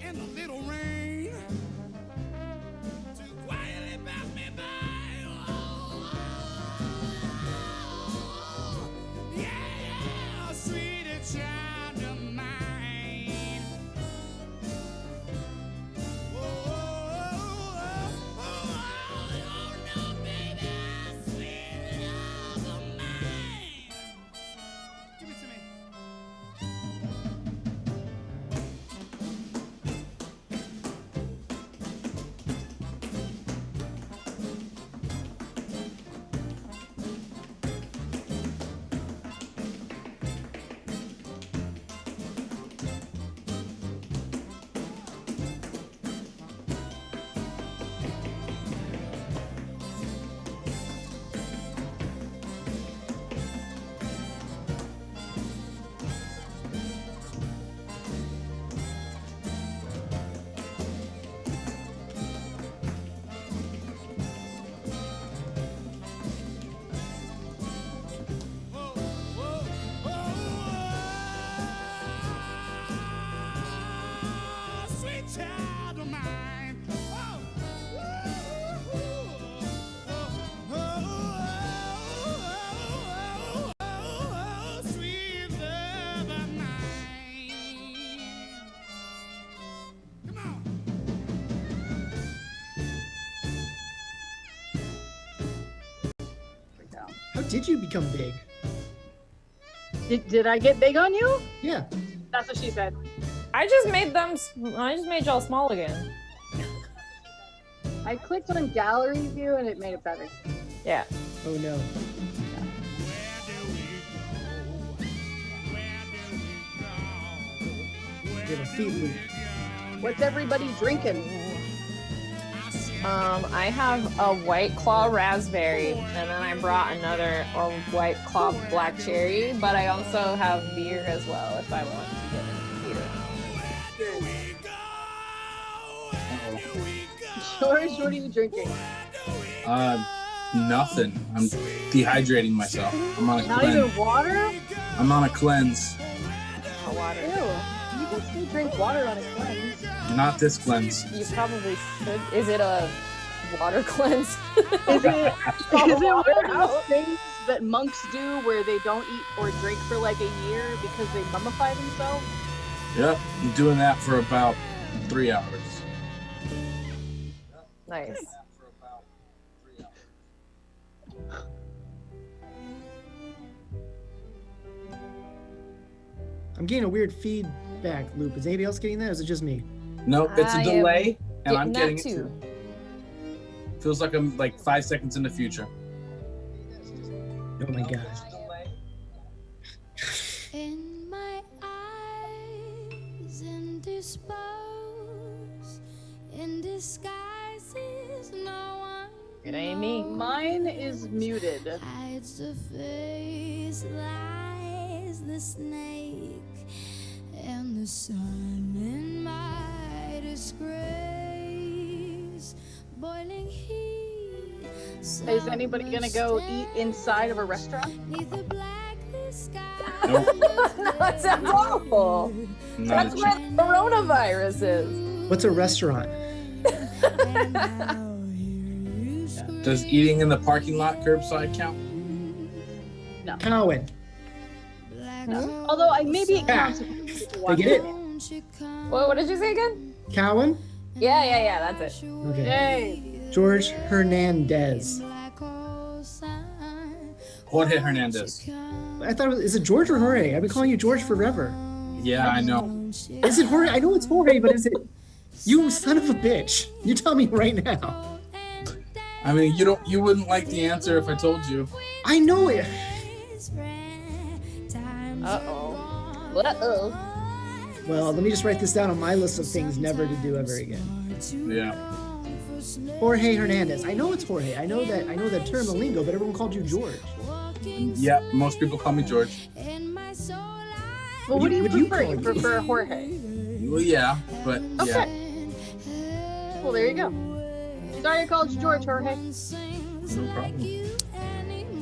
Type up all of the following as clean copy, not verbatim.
and a little rain to quietly pass me by. Oh, yeah, sweet child of mine. Oh, no, baby, sweet love of mine. Give it to me. Sweet child of mine. Sweet love of mine. Come on. How did you become big? Did I get big on you? Yeah. That's what she said. I just made y'all small again. I clicked on gallery view and it made it better. Yeah. Oh no. Get a feed loop. What's everybody drinking? I have a White Claw raspberry, and then I brought another White Claw black cherry, but I also have beer as well if I want to get into beer. George, what are you drinking? Nothing. I'm dehydrating myself. I'm on a Not cleanse. even water? I'm on a cleanse. Oh, water. Ew. You can still drink water on a cleanse. Not this cleanse. You probably should. Is it a water cleanse? Is it one of those things that monks do where they don't eat or drink for like a year because they mummify themselves? Yep. I'm doing that for about 3 hours. Nice. I'm getting a weird feedback loop. Is anybody else getting that, or is it just me? Nope, it's a I am delay, and I'm getting getting that it too. Feels like I'm like 5 seconds in the future. Oh my god. In my eyes, indisposed, in disguises, no one. It ain't me. Mine is muted. Hides the face, lies the snake, and the sun in my disgrace, boiling heat. Is anybody gonna go eat inside of a restaurant? Neath the blacklist sky. Nope. No, that sounds awful. Not That's a where chance. the coronavirus is. What's a restaurant? Does eating in the parking lot curbside count? Cowan. No. Although maybe it counts. They get it? What did you say again? Cowan? Yeah, that's it. Okay. Yay. George Hernandez. Jorge Hernandez. I thought, is it George or Jorge? I've been calling you George forever. Yeah, I know. Is it Jorge? I know it's Jorge, but is it? You son of a bitch. You tell me right now. I mean, you wouldn't like the answer if I told you. I know it. Uh-oh. Well, let me just write this down on my list of things never to do ever again. Yeah. Jorge Hernandez. I know it's Jorge. I know that term of lingo, but everyone called you George. Yeah, most people call me George. Well, what do you What do you prefer? call You you? prefer Jorge? Well, yeah, but yeah. Okay. Well, there you go. Sorry I called you George, Jorge. No problem.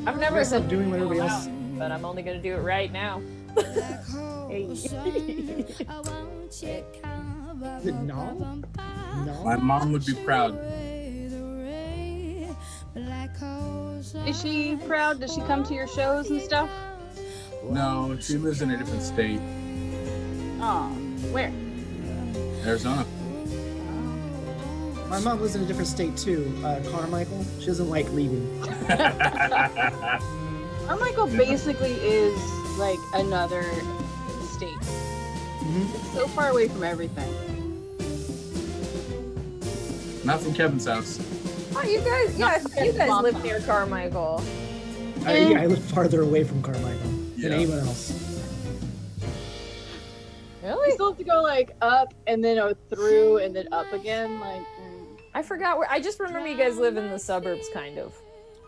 I've I never stop said doing what everybody else. but I'm only gonna do it right now. Hey. Is it no? No. My mom would be proud. Is she proud? Does she come to your shows and stuff? No, she lives in a different state, Oh, where? Arizona. My mom lives in a different state too, Carmichael. She doesn't like leaving. Carmichael basically is like another state. It's so far away from everything. Not from Kevin's house. Oh, you guys live near Carmichael. I live farther away from Carmichael than anyone else. You Really? still have to go like up and then through and then up again. Like, I forgot where. I just remember you guys live in the suburbs, kind of.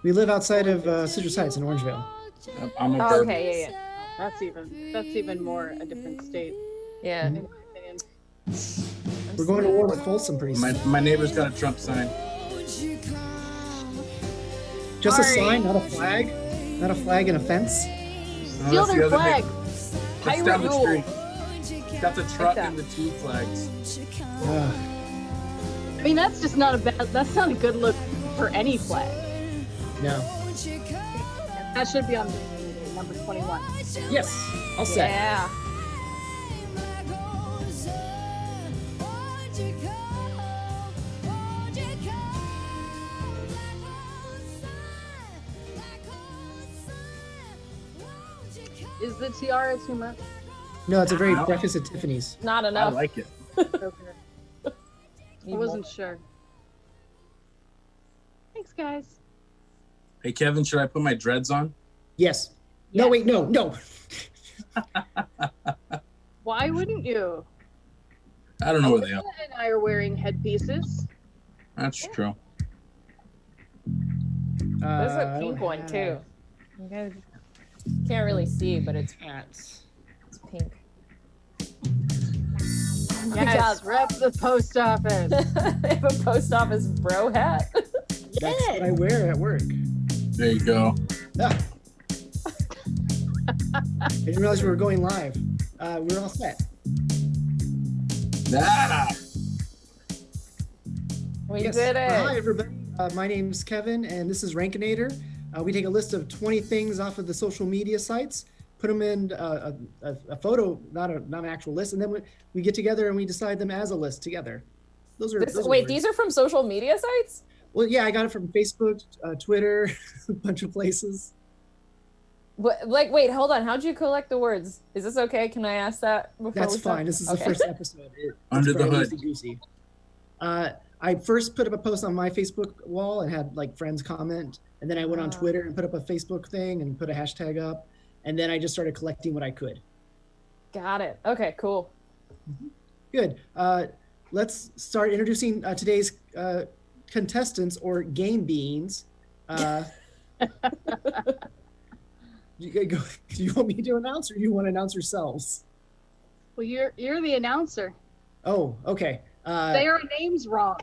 We live outside of Citrus Heights in Orangevale. I'm a Oh, bird. okay, yeah. that's even more a different state. Yeah. In my opinion. We're going to war with Folsom pretty soon. My neighbor's got a Trump sign. Just a Sorry. sign, not a flag. Not a flag and a fence. Oh, Steal that's the their other flag. neighbor. That's Pirate down the rule. street. Got the truck that. and the two flags. Ugh. I mean, that's just not that's not a good look for any flag. No. That should be on number 21. Yes. All set. Yeah. Is the tiara too much? No, it's a very No. Breakfast at Tiffany's. Not I enough. like it. Okay. I wasn't sure. Thanks, guys. Hey, Kevin, should I put my dreads on? Yes. No, Yes. wait, no. Why wouldn't you? I don't know where they are. Alyssa and I are wearing headpieces. That's true. There's a I pink don't one have too. You guys can't really see, but it's hats. pink. Yes, rep the post office. They have a post office bro hat. That's what I wear at work. There you go. Ah. I didn't realize we were going live. We're all set. Ah! We Yes. did it. Hi, everybody. My name's Kevin, and this is Rankinator. We take a list of 20 things off of the social media sites, put them in a photo, not an actual list, and then we get together and we decide them as a list together. Those are Wait, words. these are from social media sites? Well, yeah, I got it from Facebook, Twitter, a bunch of places. Wait, hold on. How'd you collect the words? Is this okay? Can I ask that before That's we start? fine. This is Okay. the first episode. Under the hood. Loosey-goosey. I first put up a post on my Facebook wall and had like friends comment, and then I went on Twitter and put up a Facebook thing and put a hashtag up, and then I just started collecting what I could. Got it. Okay, cool. Good. Let's start introducing today's contestants or game beings. Do you want me to announce, or do you want to announce yourselves? Well, you're the announcer. Oh, okay. Say our names wrong.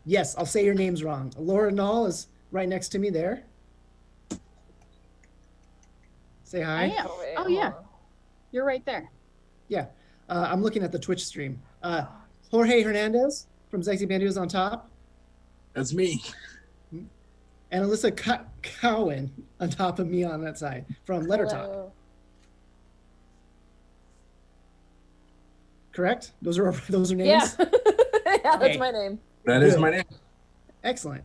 Yes, I'll say your names wrong. Laura Knoll is right next to me there. Say hi. I am. wait, Oh hold yeah, on. you're right there. Yeah. I'm looking at the Twitch stream. Jorge Hernandez from Sexy Bandidos on top, That's me. and Alyssa Cowan on top of me on that side from Letter Talk. Hello. Correct? Those are names? Yeah. Yeah, that's Okay. my name. That is Good. my name. Excellent.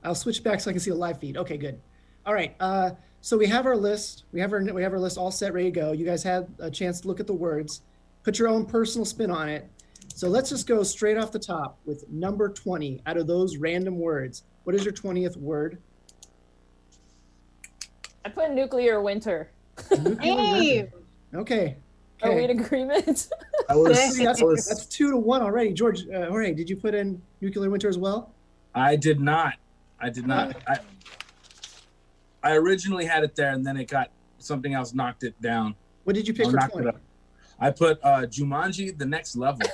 I'll switch back so I can see the live feed. Okay, good. All right. So we have our list. We have our list all set, ready to go. You guys had a chance to look at the words, put your own personal spin on it. So let's just go straight off the top with number 20 out of those random words. What is your 20th word? I put nuclear winter. Hey, Okay. Are we Okay. in agreement? I was, See, I was- that's 2-1 already. George, Jorge, did you put in nuclear winter as well? I did not. I originally had it there, and then it got something else knocked it down. What did you pick I'll for knock it 20? up. I put Jumanji: The Next Level.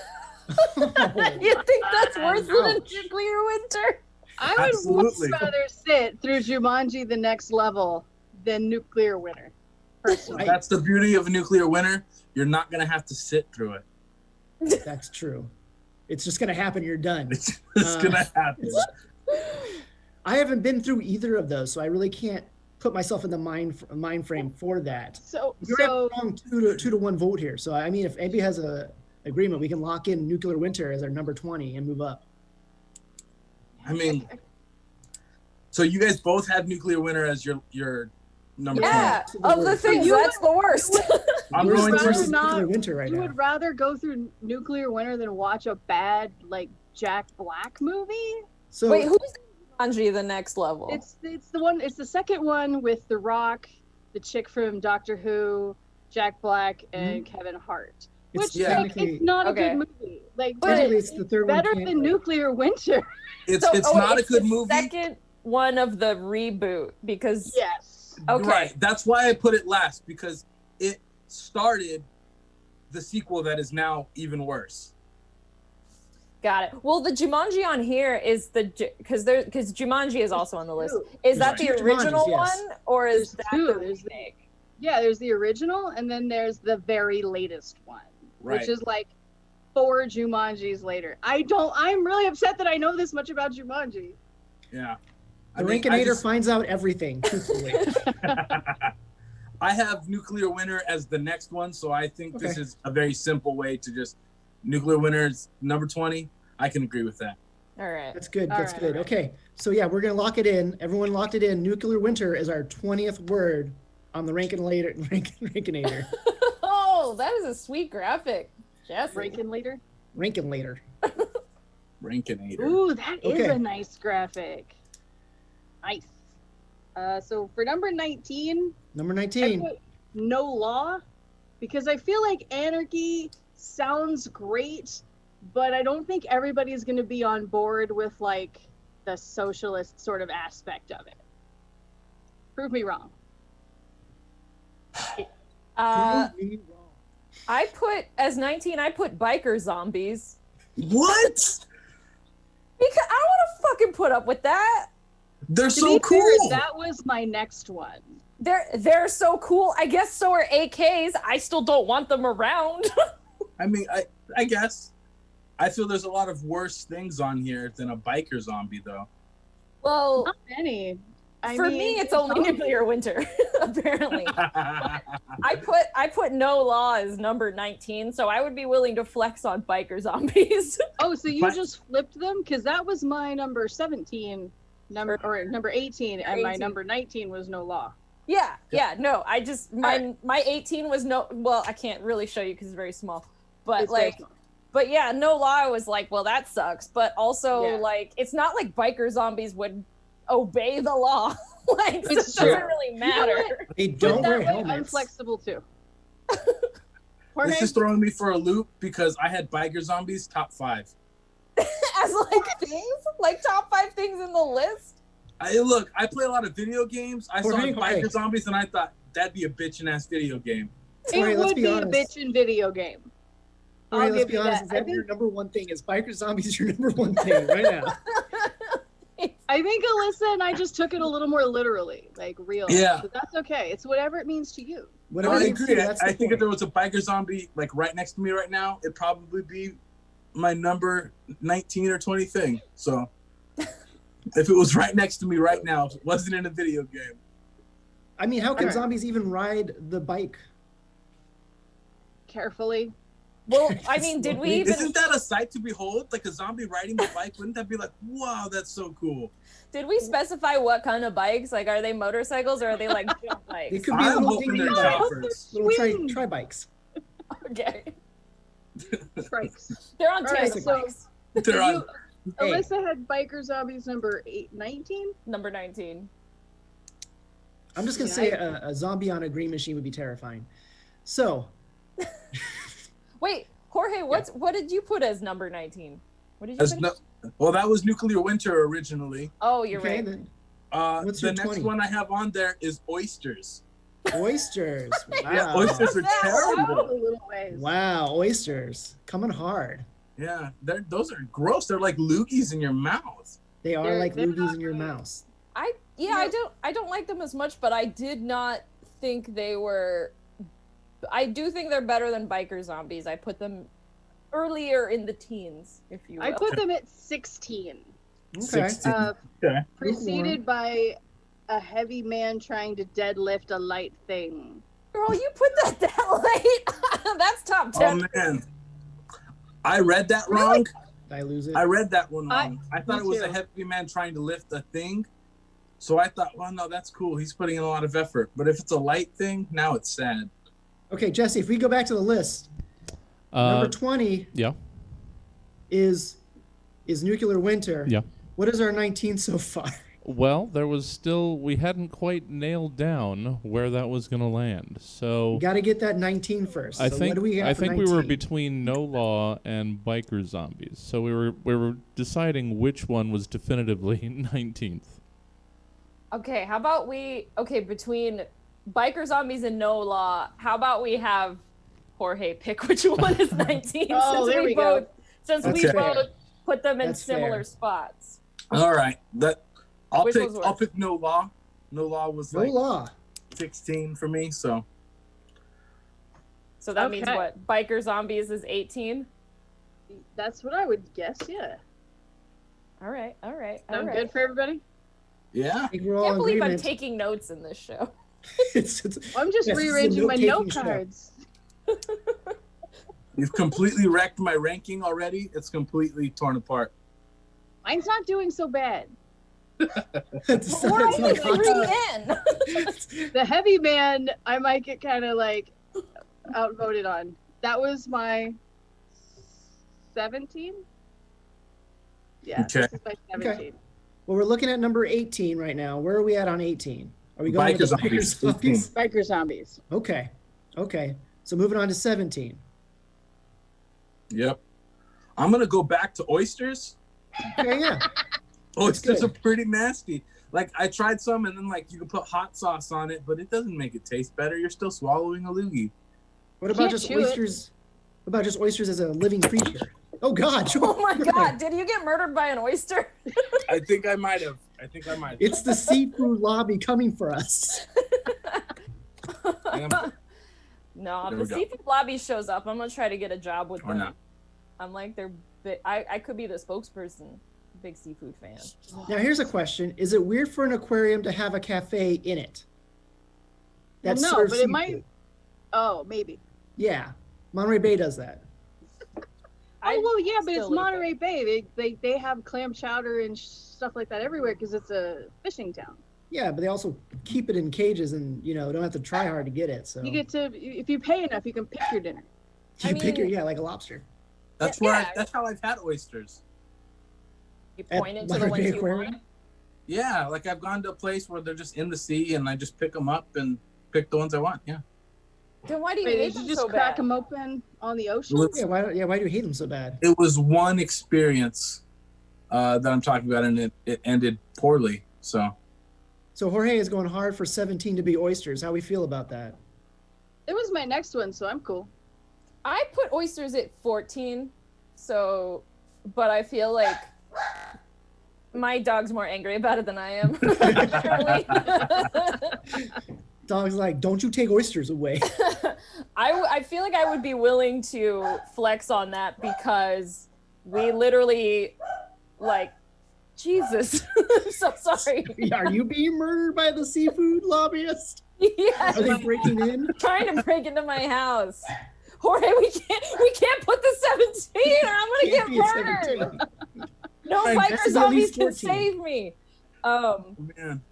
You think that's worse than a Ouch. nuclear winter? I would Absolutely. much rather sit through Jumanji: The Next Level than Nuclear Winter. personally. That's the beauty of a nuclear winter. You're not gonna have to sit through it. That's true. It's just gonna happen. You're done. It's gonna happen. I haven't been through either of those, so I really can't put myself in the mind frame for that. So You're at a strong 2-1 vote here. So I mean, if anybody has a agreement, we can lock in nuclear winter as our number 20 and move up. I mean, so you guys both had nuclear winter as your number 20. Yeah, of the things, that's the worst. I'm Yours going is rather versus not- nuclear winter right you now. would rather go through nuclear winter than watch a bad like Jack Black movie? So Wait, who's Jumanji the next level? It's the one. It's the second one with The Rock, the chick from Doctor Who, Jack Black, and Kevin Hart. It's Which like, technically- it's not a Okay. good movie. Like, But but technically it's the third one better can't than wait. Nuclear Winter. It's So- not a it's good the movie. Second one of the reboot because Yes. Okay. Right. That's why I put it last, because it started the sequel that is now even worse. got it. Well, the Jumanji on here is because Jumanji is also on the list. Is that the Right. Two original Jumanjis, yes. one or is There's that two. the There's the- remake? Yeah, there's the original, and then there's the very latest one, Right. which is like 4 Jumanjis later. I'm really upset that I know this much about Jumanji. Yeah. The I mean, Rankinator finds out everything, truthfully. I have nuclear winter as the next one, so I think this Okay. is a very simple way to just nuclear winter is number 20. I can agree with that. All right. That's good. All That's right, good. all right. Okay. So yeah, we're gonna lock it in. Everyone locked it in. Nuclear winter is our 20th word on the Rankinator. Oh, that is a sweet graphic. Jesse. Rankin later. Rankinator. Rankinator. Ooh, that is Okay. a nice graphic. Nice. So for number 19, Number I 19. put No Law, because I feel like anarchy sounds great, but I don't think everybody's going to be on board with like the socialist sort of aspect of it. Prove me wrong. Prove me wrong. I put as 19. I put biker zombies What? because I don't want to fucking put up with that. They're To so be fair, cool. that was my next one. They're so cool. I guess so are AKs. I still don't want them around. I mean, I guess. I feel there's a lot of worse things on here than a biker zombie, though. Well, Not many. for me, it's only nuclear winter. Apparently, I put no law as number 19, so I would be willing to flex on biker zombies. Oh, so you But- just flipped them? Because that was my number 17, number 18, and my 18. number 19 was No Law. yeah. No, I just my 18 was no. Well, I can't really show you because it's very small. But It's very like, small. but yeah, no law. I was like, well, that sucks. But also, Yeah. like, it's not like biker zombies would obey the law. Like, so it It's doesn't true. really You know matter. what? They Put don't that wear way, I'm helmets. flexible too. This is throwing me for a loop because I had biker zombies top 5. As like things, like top 5 things in the list. Look, I play a lot of video games. I saw Jorge, biker Jorge. zombies and I thought that'd be a bitchin' ass video game. Jorge, It let's would be be honest. a bitchin' video game. Jorge, I'll let's give be you honest. that. Is I that your think, number one thing? Is biker zombies your number one thing right now? I think Alyssa and I just took it a little more literally, like real. Yeah. But that's okay. It's whatever it means to you. Whatever I they agree. do, that's I the think if point. there was a biker zombie like right next to me right now, it'd probably be my number 19 or 20 thing. So if it was right next to me right now, if it wasn't in a video game. I mean, how can Alright. zombies even ride the bike? Carefully. Well, I mean, did we even Isn't that a sight to behold? Like a zombie riding a bike? Wouldn't that be like, wow, that's so cool? did we specify what kind of bikes? Like, are they motorcycles or are they like jump They bikes? could be I'm little hoping dinghy they're bikes, choppers. little Swing. tri bikes. Okay, Strikes. they're on All right, tandem so- bikes. They're on. Hey. Alyssa had biker zombies number 19. Number 19. I'm just gonna Yeah, say I- a zombie on a green machine would be terrifying. So Wait, Jorge, what did you put as number 19? What did you As put? no, well, that was nuclear winter originally. Oh, you're okay, right. then What's The your next 20? one I have on there is oysters. oysters. Yeah, Wow. oysters are That A terrible. little ways. Wow, oysters coming hard. Yeah, those are gross. They're like loogies in your mouth. They are They're- like they're loogies not in your great. mouse. I don't like them as much, but I did not think they were. I do think they're better than biker zombies. I put them earlier in the teens, if you will. I put them at 16. Okay. 16. Okay. Preceded by a heavy man trying to deadlift a light thing. Girl, you put that late? That's top 10. Oh man, I read that wrong. Did I lose it? I read that one wrong. I thought me it was a too. heavy man trying to lift a thing. So I thought, well, no, that's cool. He's putting in a lot of effort. But if it's a light thing, now it's sad. Okay, Jesse, if we go back to the list, number 20 Yeah. is Nuclear Winter. Yeah. What is our 19 so far? Well, we hadn't quite nailed down where that was going to land. So We got to get that 19 first. I So think what do we have I for think 19? we were between No Law and Biker Zombies. So we were deciding which one was definitively 19th. Okay, how about between biker zombies and No Law, how about we have Jorge pick which one is 19 Oh, since there we we go. both since That's we fair. both put them in That's similar fair. spots. All right, I'll Which was I'll worse? pick No Law. No Law was No like law. 16 for me. So So that means Okay. what? Biker zombies is 18? That's what I would guess, yeah. All right. Sound good for everybody? yeah, I think we're all I can't in believe I'm agreement. taking notes in this show. it's, I'm just Yes, this is a rearranging my note-taking note show. cards. you've completely wrecked my ranking already. It's completely torn apart. Mine's not doing so bad. it's We're not only hot 3 dog. in. The heavy man, I might get kind of like outvoted on. That was my 17? Yeah, Okay. this is my 17. Well, we're looking at number 18 right now. Where are we at on 18? Are we going Biker with the Zombies, Biker Zombies? Biker zombies. Okay. So moving on to 17. Yep. I'm gonna go back to oysters. Okay, yeah. Oysters good. are pretty nasty. Like I tried some, and then like you can put hot sauce on it, but it doesn't make it taste better. You're still swallowing a loogie. What about Can't just chew it. oysters? What about just oysters as a living creature? Oh God! Oh my god, did you get murdered by an oyster? I think I might have. It's the seafood lobby coming for us. Damn. No, There if we the go. seafood lobby shows up, I'm gonna try to get a job with Or them. not. I'm like I could be the spokesperson. Big seafood fan. Now here's a question: is it weird for an aquarium to have a cafe in it? Well, no, serves but it might. seafood? Oh, maybe. Yeah, Monterey Bay does that. Oh, well, yeah, but it's still eat Monterey Bay. They have clam chowder and stuff like that everywhere because it's a fishing town. Yeah, but they also keep it in cages, and don't have to try hard to get it. So You get to, if you pay enough, you can pick your dinner. You I pick your mean- like a lobster. That's Yeah, where. yeah. That's how I've had oysters. You At point to the Monterey ones Bay you Aquarium? want. Yeah, like I've gone to a place where they're just in the sea, and I just pick them up and pick the ones I want. Yeah. Then why do you Wait, hate did them you just so crack bad? them open on the ocean? Well, Yeah, why do you hate them so bad? It was one experience that I'm talking about, and it ended poorly. So So Jorge is going hard for 17 to be oysters. How we feel about that? It was my next one, so I'm cool. I put oysters at 14, so, but I feel like my dog's more angry about it than I am. Apparently. Dog's like, don't you take oysters away? I feel like I would be willing to flex on that because we literally, like, Jesus. I'm so sorry. Are you being murdered by the seafood lobbyist? Yes. Are they breaking in? Trying to break into my house. Jorge, we can't put the 17 or I'm gonna Can't get be a murdered. 17. No Right, biker has to be at zombies least can 14. save me. man,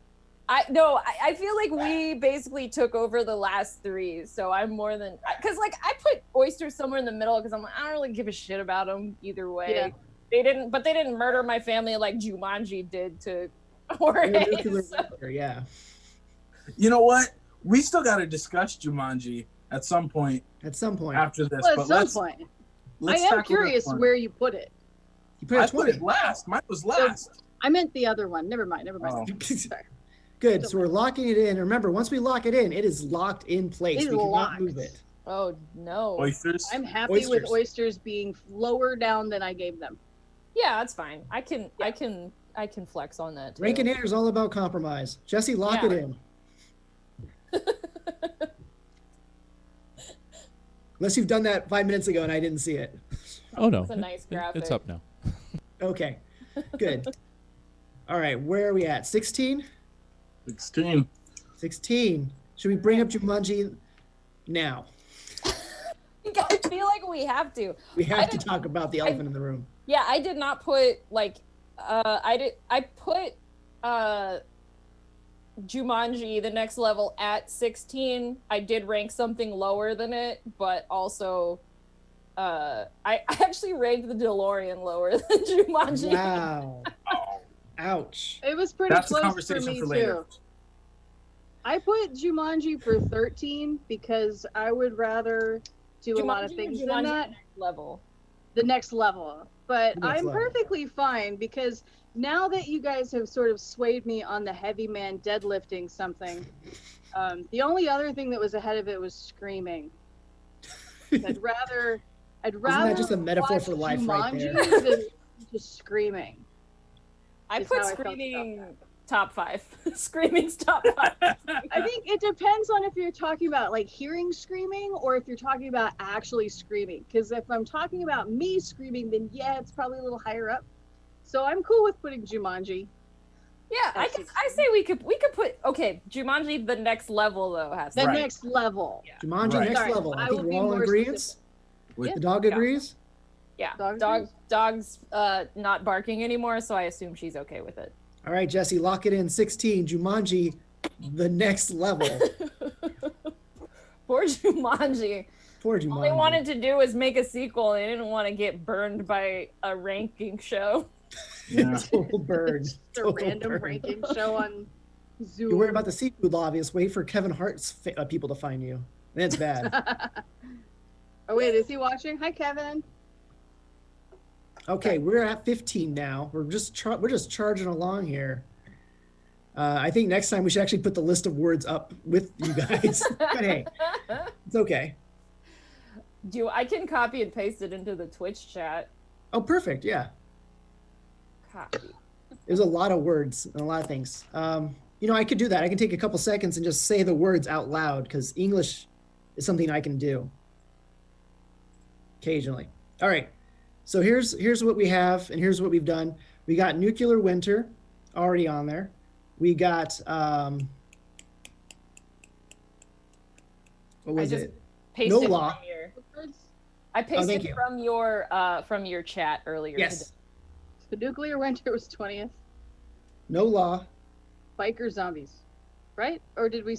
I feel like we basically took over the last 3, so I'm more than because like I put oysters somewhere in the middle because I'm like I don't really give a shit about them either way. Yeah. They didn't murder my family like Jumanji did to They're Jorge. nuclear so- winter, yeah. you know what? We still got to discuss Jumanji at some point At some point. after this. Well, but at some let's, point. I let's am tackle this curious one. where you put it. You put it I at put 20. it last. Mine was last. I meant the other one. Never mind. Oh. Sorry. Good. So we're locking it in. Remember, once we lock it in, it is locked in place. It is We cannot locked. move it. Oh no. Oysters. I'm happy with Oysters. oysters being lower down than I gave them. Yeah, that's fine. I can flex on that too. Rankinator is all about compromise. Jesse, lock Yeah. it in. Unless you've done that 5 minutes ago and I didn't see it. Oh no, It's a nice it's graphic. up now. Okay, good. All right, where are we at? 16? 16. 16. Should we bring up Jumanji now? I feel like we have to. We have to talk about the elephant in the room. Yeah, I did not put like I put Jumanji the next level at 16. I did rank something lower than it, but also I actually ranked the DeLorean lower than Jumanji. Wow. Ouch. It was pretty That's a close for conversation me for later. too. I put Jumanji for 13 because I would rather do a lot of Jumanji or things than Jumanji that. level. The next level. But The next I'm level. perfectly fine because now that you guys have sort of swayed me on the heavy man deadlifting something, the only other thing that was ahead of it was screaming. I'd rather Isn't that just a metaphor watch for life right there? Jumanji than just screaming. I Is put how I felt about screaming top 5. Screaming's top 5. I think it depends on if you're talking about like hearing screaming or if you're talking about actually screaming. Because if I'm talking about me screaming, then yeah, it's probably a little higher up. So I'm cool with putting Jumanji. Yeah, I say we could put Jumanji the next level though has The to Right. next level. Jumanji Right. next Sorry, level. I I think will we're be all in more agreement. specific. The dog agrees? Yeah. Dog Dog's not barking anymore, so I assume she's okay with it. All right, Jesse, lock it in. 16. Jumanji, the next level. Poor Jumanji. Poor All they Jumanji. wanted to do was make a sequel. They didn't want to get burned by a ranking show. Yeah. Total burn. It's a Total random burn. ranking show on Zoom. You're worried about the seafood obvious. Wait for Kevin Hart's people to find you. Then it's bad. Oh wait, is he watching? Hi, Kevin. Okay, we're at 15 now. We're just charging along here. I think next time we should actually put the list of words up with you guys. But hey, it's okay. I can copy and paste it into the Twitch chat. Oh, perfect. Yeah, Copy. there's a lot of words and a lot of things. I could do that. I can take a couple seconds and just say the words out loud because English is something I can do occasionally. All right. So here's what we have, and here's what we've done. We got nuclear winter already on there. We got what was it? Pasted No law. from your. Words? I thank pasted you. from your chat earlier. Yes. The nuclear winter was 20th. No law. Biker zombies, right? Or did we?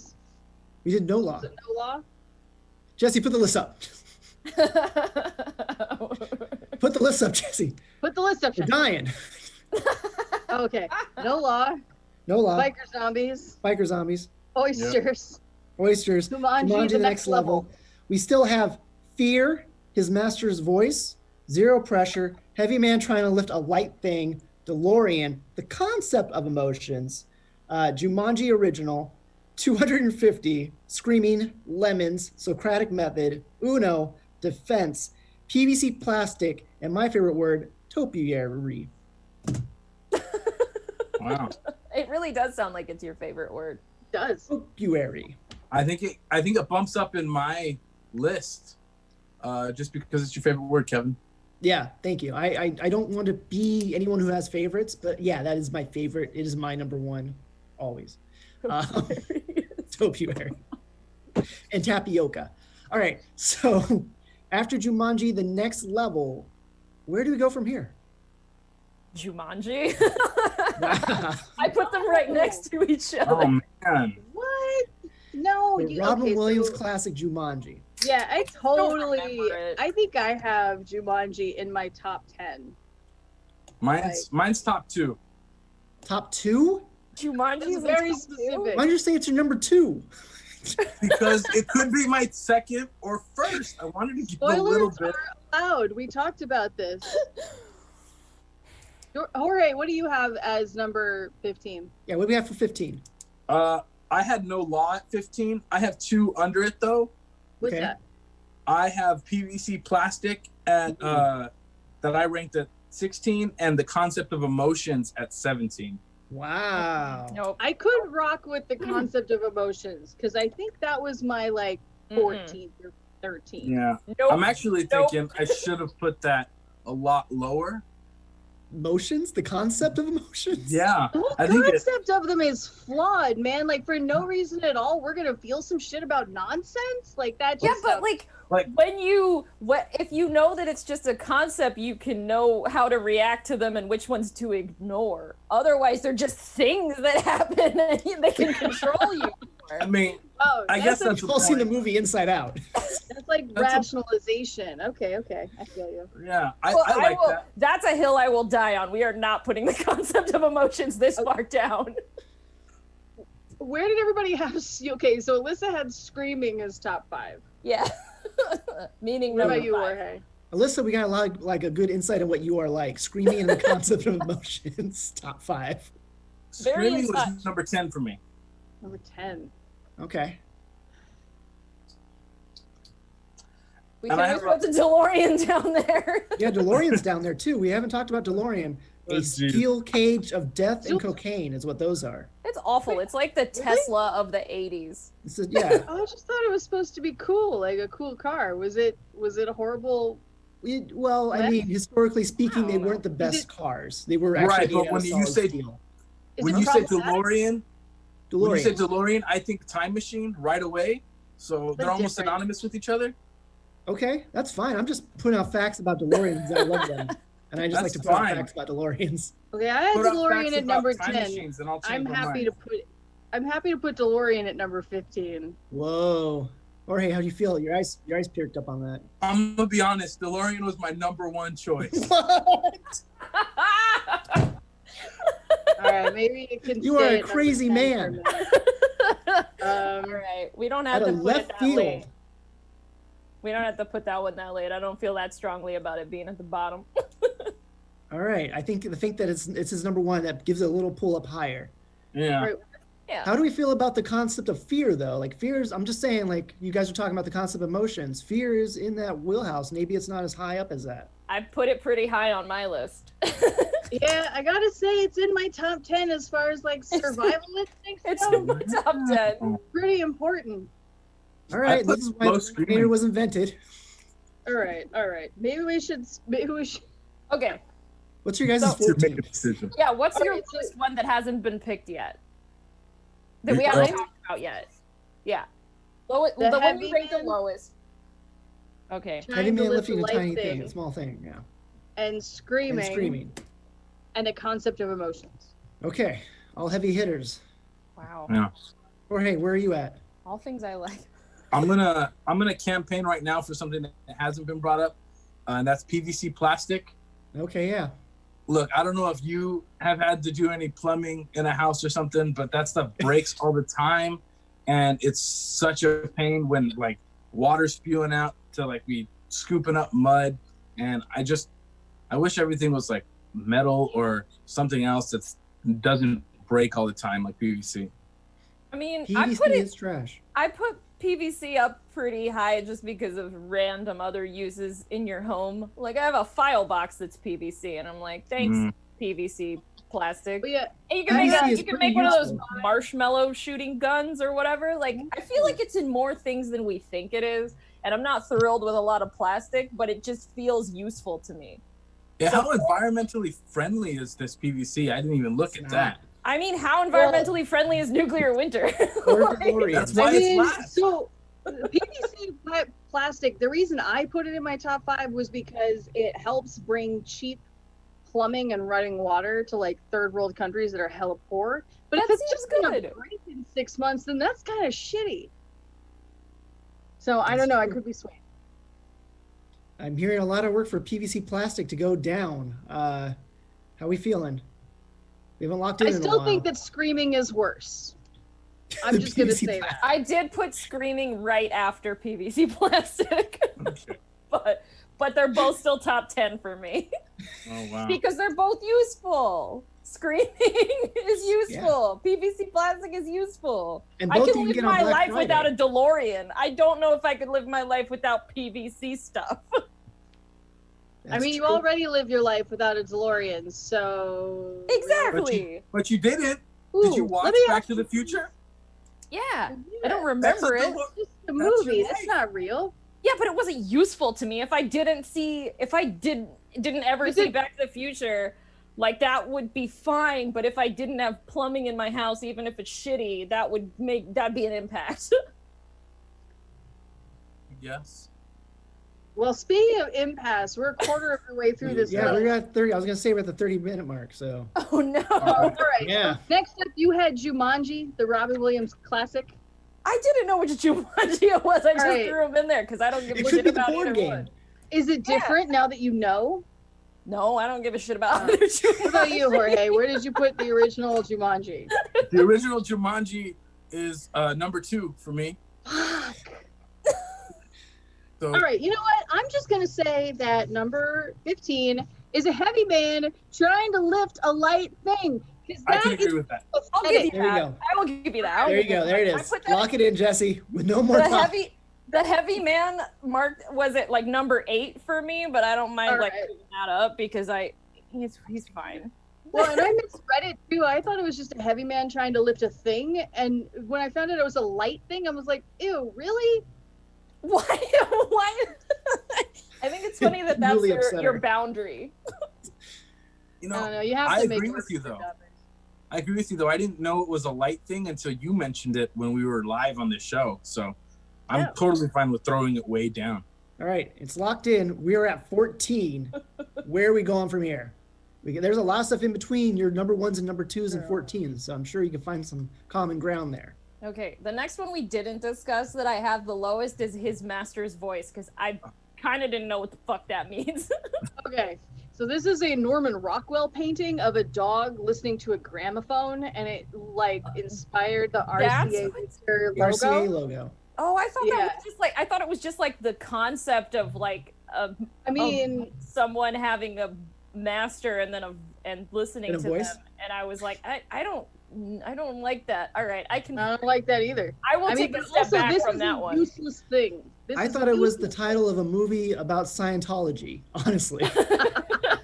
We did no law. Was it no law? Jesse, put the list up. Today. Put the list up, Jesse. Put the list up. We're dying. Okay. No law. No law. Biker zombies. Biker zombies. Oysters. Oysters. Jumanji, the next level. We still have fear, his master's voice, zero pressure, heavy man trying to lift a light thing, DeLorean, the concept of emotions, Jumanji original, 250, screaming, lemons, Socratic method, Uno, defense, PVC plastic, and my favorite word, topiary. Wow. It really does sound like it's your favorite word. Does. Topiary. I think it bumps up in my list, just because it's your favorite word, Kevin. Yeah, thank you. I don't want to be anyone who has favorites, but yeah, that is my favorite. It is my number one, always. Topiary. And tapioca. All right, so after Jumanji, the next level, where do we go from here? Jumanji. Wow. I put them right next to each other. Oh man. What? No. The you- Robin okay, Williams so- classic Jumanji. Yeah, I totally. remember it. I think I have Jumanji in my top 10. Mine's top 2. Top 2? Jumanji It's is very top 2? specific. Why don't you say it's your number 2? Because it could be my second or first. I wanted to give a little Spoilers bit. are allowed. We talked about this. Jorge, what do you have as number 15? Yeah, what do we have for 15? I had no law at 15. I have 2 under it though. What's Okay. that? I have PVC plastic at that I ranked at 16, and the concept of emotions at 17. Wow. Nope. I could rock with the concept of emotions because I think that was my like 14th or 13th. Yeah. Nope. I'm actually thinking I should have put that a lot lower. Emotions? The concept of emotions? Yeah. The whole I think it, concept of them is flawed, man. Like for no reason at all, we're gonna feel some shit about nonsense. Like that. Yeah, Just but Like- when if you know that it's just a concept, you can know how to react to them and which ones to ignore. Otherwise, they're just things that happen and they can control you. I mean, oh, I guess that's You've the all seen the point. movie Inside Out. that's like that's a- rationalization. Okay, I feel you. Yeah, I Well, like will, that. That's a hill I will die on. We are not putting the concept of emotions this far down. Where did everybody have? Okay, so Alyssa had screaming as top 5. Yeah. Meaning What about number you, 5. Jorge? Alyssa, we got like a good insight on what you are like. Screaming and the concept of emotions. Top 5. Very Screaming in touch. was number 10 for me. Number 10. Okay. We And can I always have put the DeLorean down there. Yeah, DeLorean's down there too. We haven't talked about DeLorean. Oh, A geez. steel cage of death and Steel- cocaine is what those are. It's awful. It's like the Tesla of the 80s. It's a, yeah. Oh, I just thought it was supposed to be cool, like a cool car. Was it a horrible? Well, I mean, historically speaking, they don't know. weren't the Is best it- cars. They were Right, actually but made out when of you solid say- steel. Is When it you say problematic? DeLorean, when you say DeLorean. DeLorean, I think time machine right away. So they're almost different. synonymous with each other. Okay, that's fine. I'm just putting out facts about DeLoreans. I love them, and I just like That's to put out fine. facts about DeLoreans. Okay, I had Put out DeLorean facts at about number time 10. machines and I'll change I'm my happy mind. I'm happy to put DeLorean at number 15. Whoa. Jorge, how do you feel? Your eyes perked up on that. I'm gonna be honest. DeLorean was my number 1 choice. What? All right, maybe it can. You are stay a at number crazy 10 man. for a minute. All right. We don't have Out to of put left it that field. late. We don't have to put that one that late. I don't feel that strongly about it being at the bottom. All right, I think that it's his number 1. That gives it a little pull up higher. Yeah. Right. Yeah. How do we feel about the concept of fear, though? Like fears, I'm just saying, like you guys are talking about the concept of emotions. Fear is in that wheelhouse. Maybe it's not as high up as that. I put it pretty high on my list. Yeah, I gotta say it's in my top 10 as far as like survival instincts It's go. in my top 10. Pretty important. All right, put this is why low the screaming. Rankinator was invented. All right. Maybe we should. Okay. What's your guys' So- To make a 14th? decision. Yeah, what's your Okay, so- lowest one that hasn't been picked yet? That we Your haven't top- talked about yet. Yeah. The The one you heavy ranked the man? lowest. Okay. Heavy Trying to man lift lifting a a light tiny thing thing, a small thing, yeah. and screaming, And screaming. and a concept of emotions. Okay, all heavy hitters. Wow. Yeah. Jorge, where are you at? All things I like. I'm gonna campaign right now for something that hasn't been brought up, and that's PVC plastic. Okay, yeah. Look, I don't know if you have had to do any plumbing in a house or something, but that stuff breaks all the time, and it's such a pain when like water's spewing out to like be scooping up mud, and I wish everything was like metal or something else that doesn't break all the time like PVC. I mean, PVC is trash. I put PVC up pretty high just because of random other uses in your home. Like I have a file box that's PVC, and I'm like, thanks, PVC plastic. But yeah, And you can PVC make is you can pretty make one of those useful. marshmallow shooting guns or whatever. Like I feel like it's in more things than we think it is, and I'm not thrilled with a lot of plastic, but it just feels useful to me. Yeah, how environmentally friendly is this PVC? I didn't even look at that. I mean, how environmentally friendly is nuclear winter? Or Like, DeLorean. That's why I it's mean, last. so PVC plastic. The reason I put it in my top 5 was because it helps bring cheap plumbing and running water to like third world countries that are hella poor. But if That it's just seems gonna good. break in 6 months, then that's kind of shitty. So I don't know. I could be swayed. I'm hearing a lot of work for PVC plastic to go down. How we feeling? We haven't locked in I in a still while. think that screaming is worse. I'm The just gonna PVC say plastic. that. I did put screaming right after PVC plastic, Okay. but they're both still top 10 for me Oh wow. because they're both useful. Screaming is useful. PVC plastic is useful. And I both can you live get on my Black life Friday. without a DeLorean. I don't know if I could live my life without PVC stuff. I mean, you already live your life without a DeLorean, so Exactly. But you didn't. Ooh, Did you let watch me Back ask to the you- Future? Yeah. I Yeah, don't remember That's it. what It's just a That's your movie. That's life. not real. Yeah, but it wasn't useful to me. If I didn't ever Is see it- Back to the Future, like that would be fine. But if I didn't have plumbing in my house, even if it's shitty, that'd be an impact. Yes. Well, speaking of impasse, we're a quarter of the way through this. Yeah, list. we're at 30. I was gonna say we're at the 30-minute mark. So Oh no. All right. Yeah. So next up, you had Jumanji, the Robin Williams classic. I didn't know which Jumanji it was. I just Right. threw them in there because I don't give a it could shit be the about board either game. one. Is it Yeah. different now that you know? No, I don't give a shit about Uh, either Jumanji. What about you, Jorge? Where did you put the original Jumanji? The original Jumanji is number 2 for me. Fuck. So All right, you know what? I'm just gonna say that number 15 is a heavy man trying to lift a light thing. Because I can that agree is with that. I'll give you There you that. go. I will give you that. I'll There you give go. There it that. is. I put that Lock it in, Jesse. With no more the talk. heavy man marked was it like number 8 for me, but I don't mind All like right. picking that up because he's fine. well, and I misread it too. I thought it was just a heavy man trying to lift a thing, and when I found out it was a light thing, I was like, "Ew, really?" Why? Why? I think it's funny that that's Really upset your her. boundary. You I don't know, know. You have I to make agree work with you, for though. others. I agree with you though. I didn't know it was a light thing until you mentioned it when we were live on this show. So I'm Yeah. totally fine with throwing it way down. All right, it's locked in. We're at 14. Where are we going from here? There's a lot of stuff in between your number 1s and number 2s and 14s, so I'm sure you can find some common ground there. Okay, the next one we didn't discuss that I have the lowest is his master's voice because I kind of didn't know what the fuck that means. Okay, so this is a Norman Rockwell painting of a dog listening to a gramophone, and it like inspired the That's RCA what- Victor The RCA logo. logo. Oh, I thought Yeah. that was just like I thought it was just like the concept of like I mean, someone having a master and then and listening And a to voice? them, and I was like, I don't like that. All right, I can. I don't like that either. I will I mean, take a but step also back this from is that a one. useless thing. This I is thought a it was the useless- title of a movie about Scientology, honestly.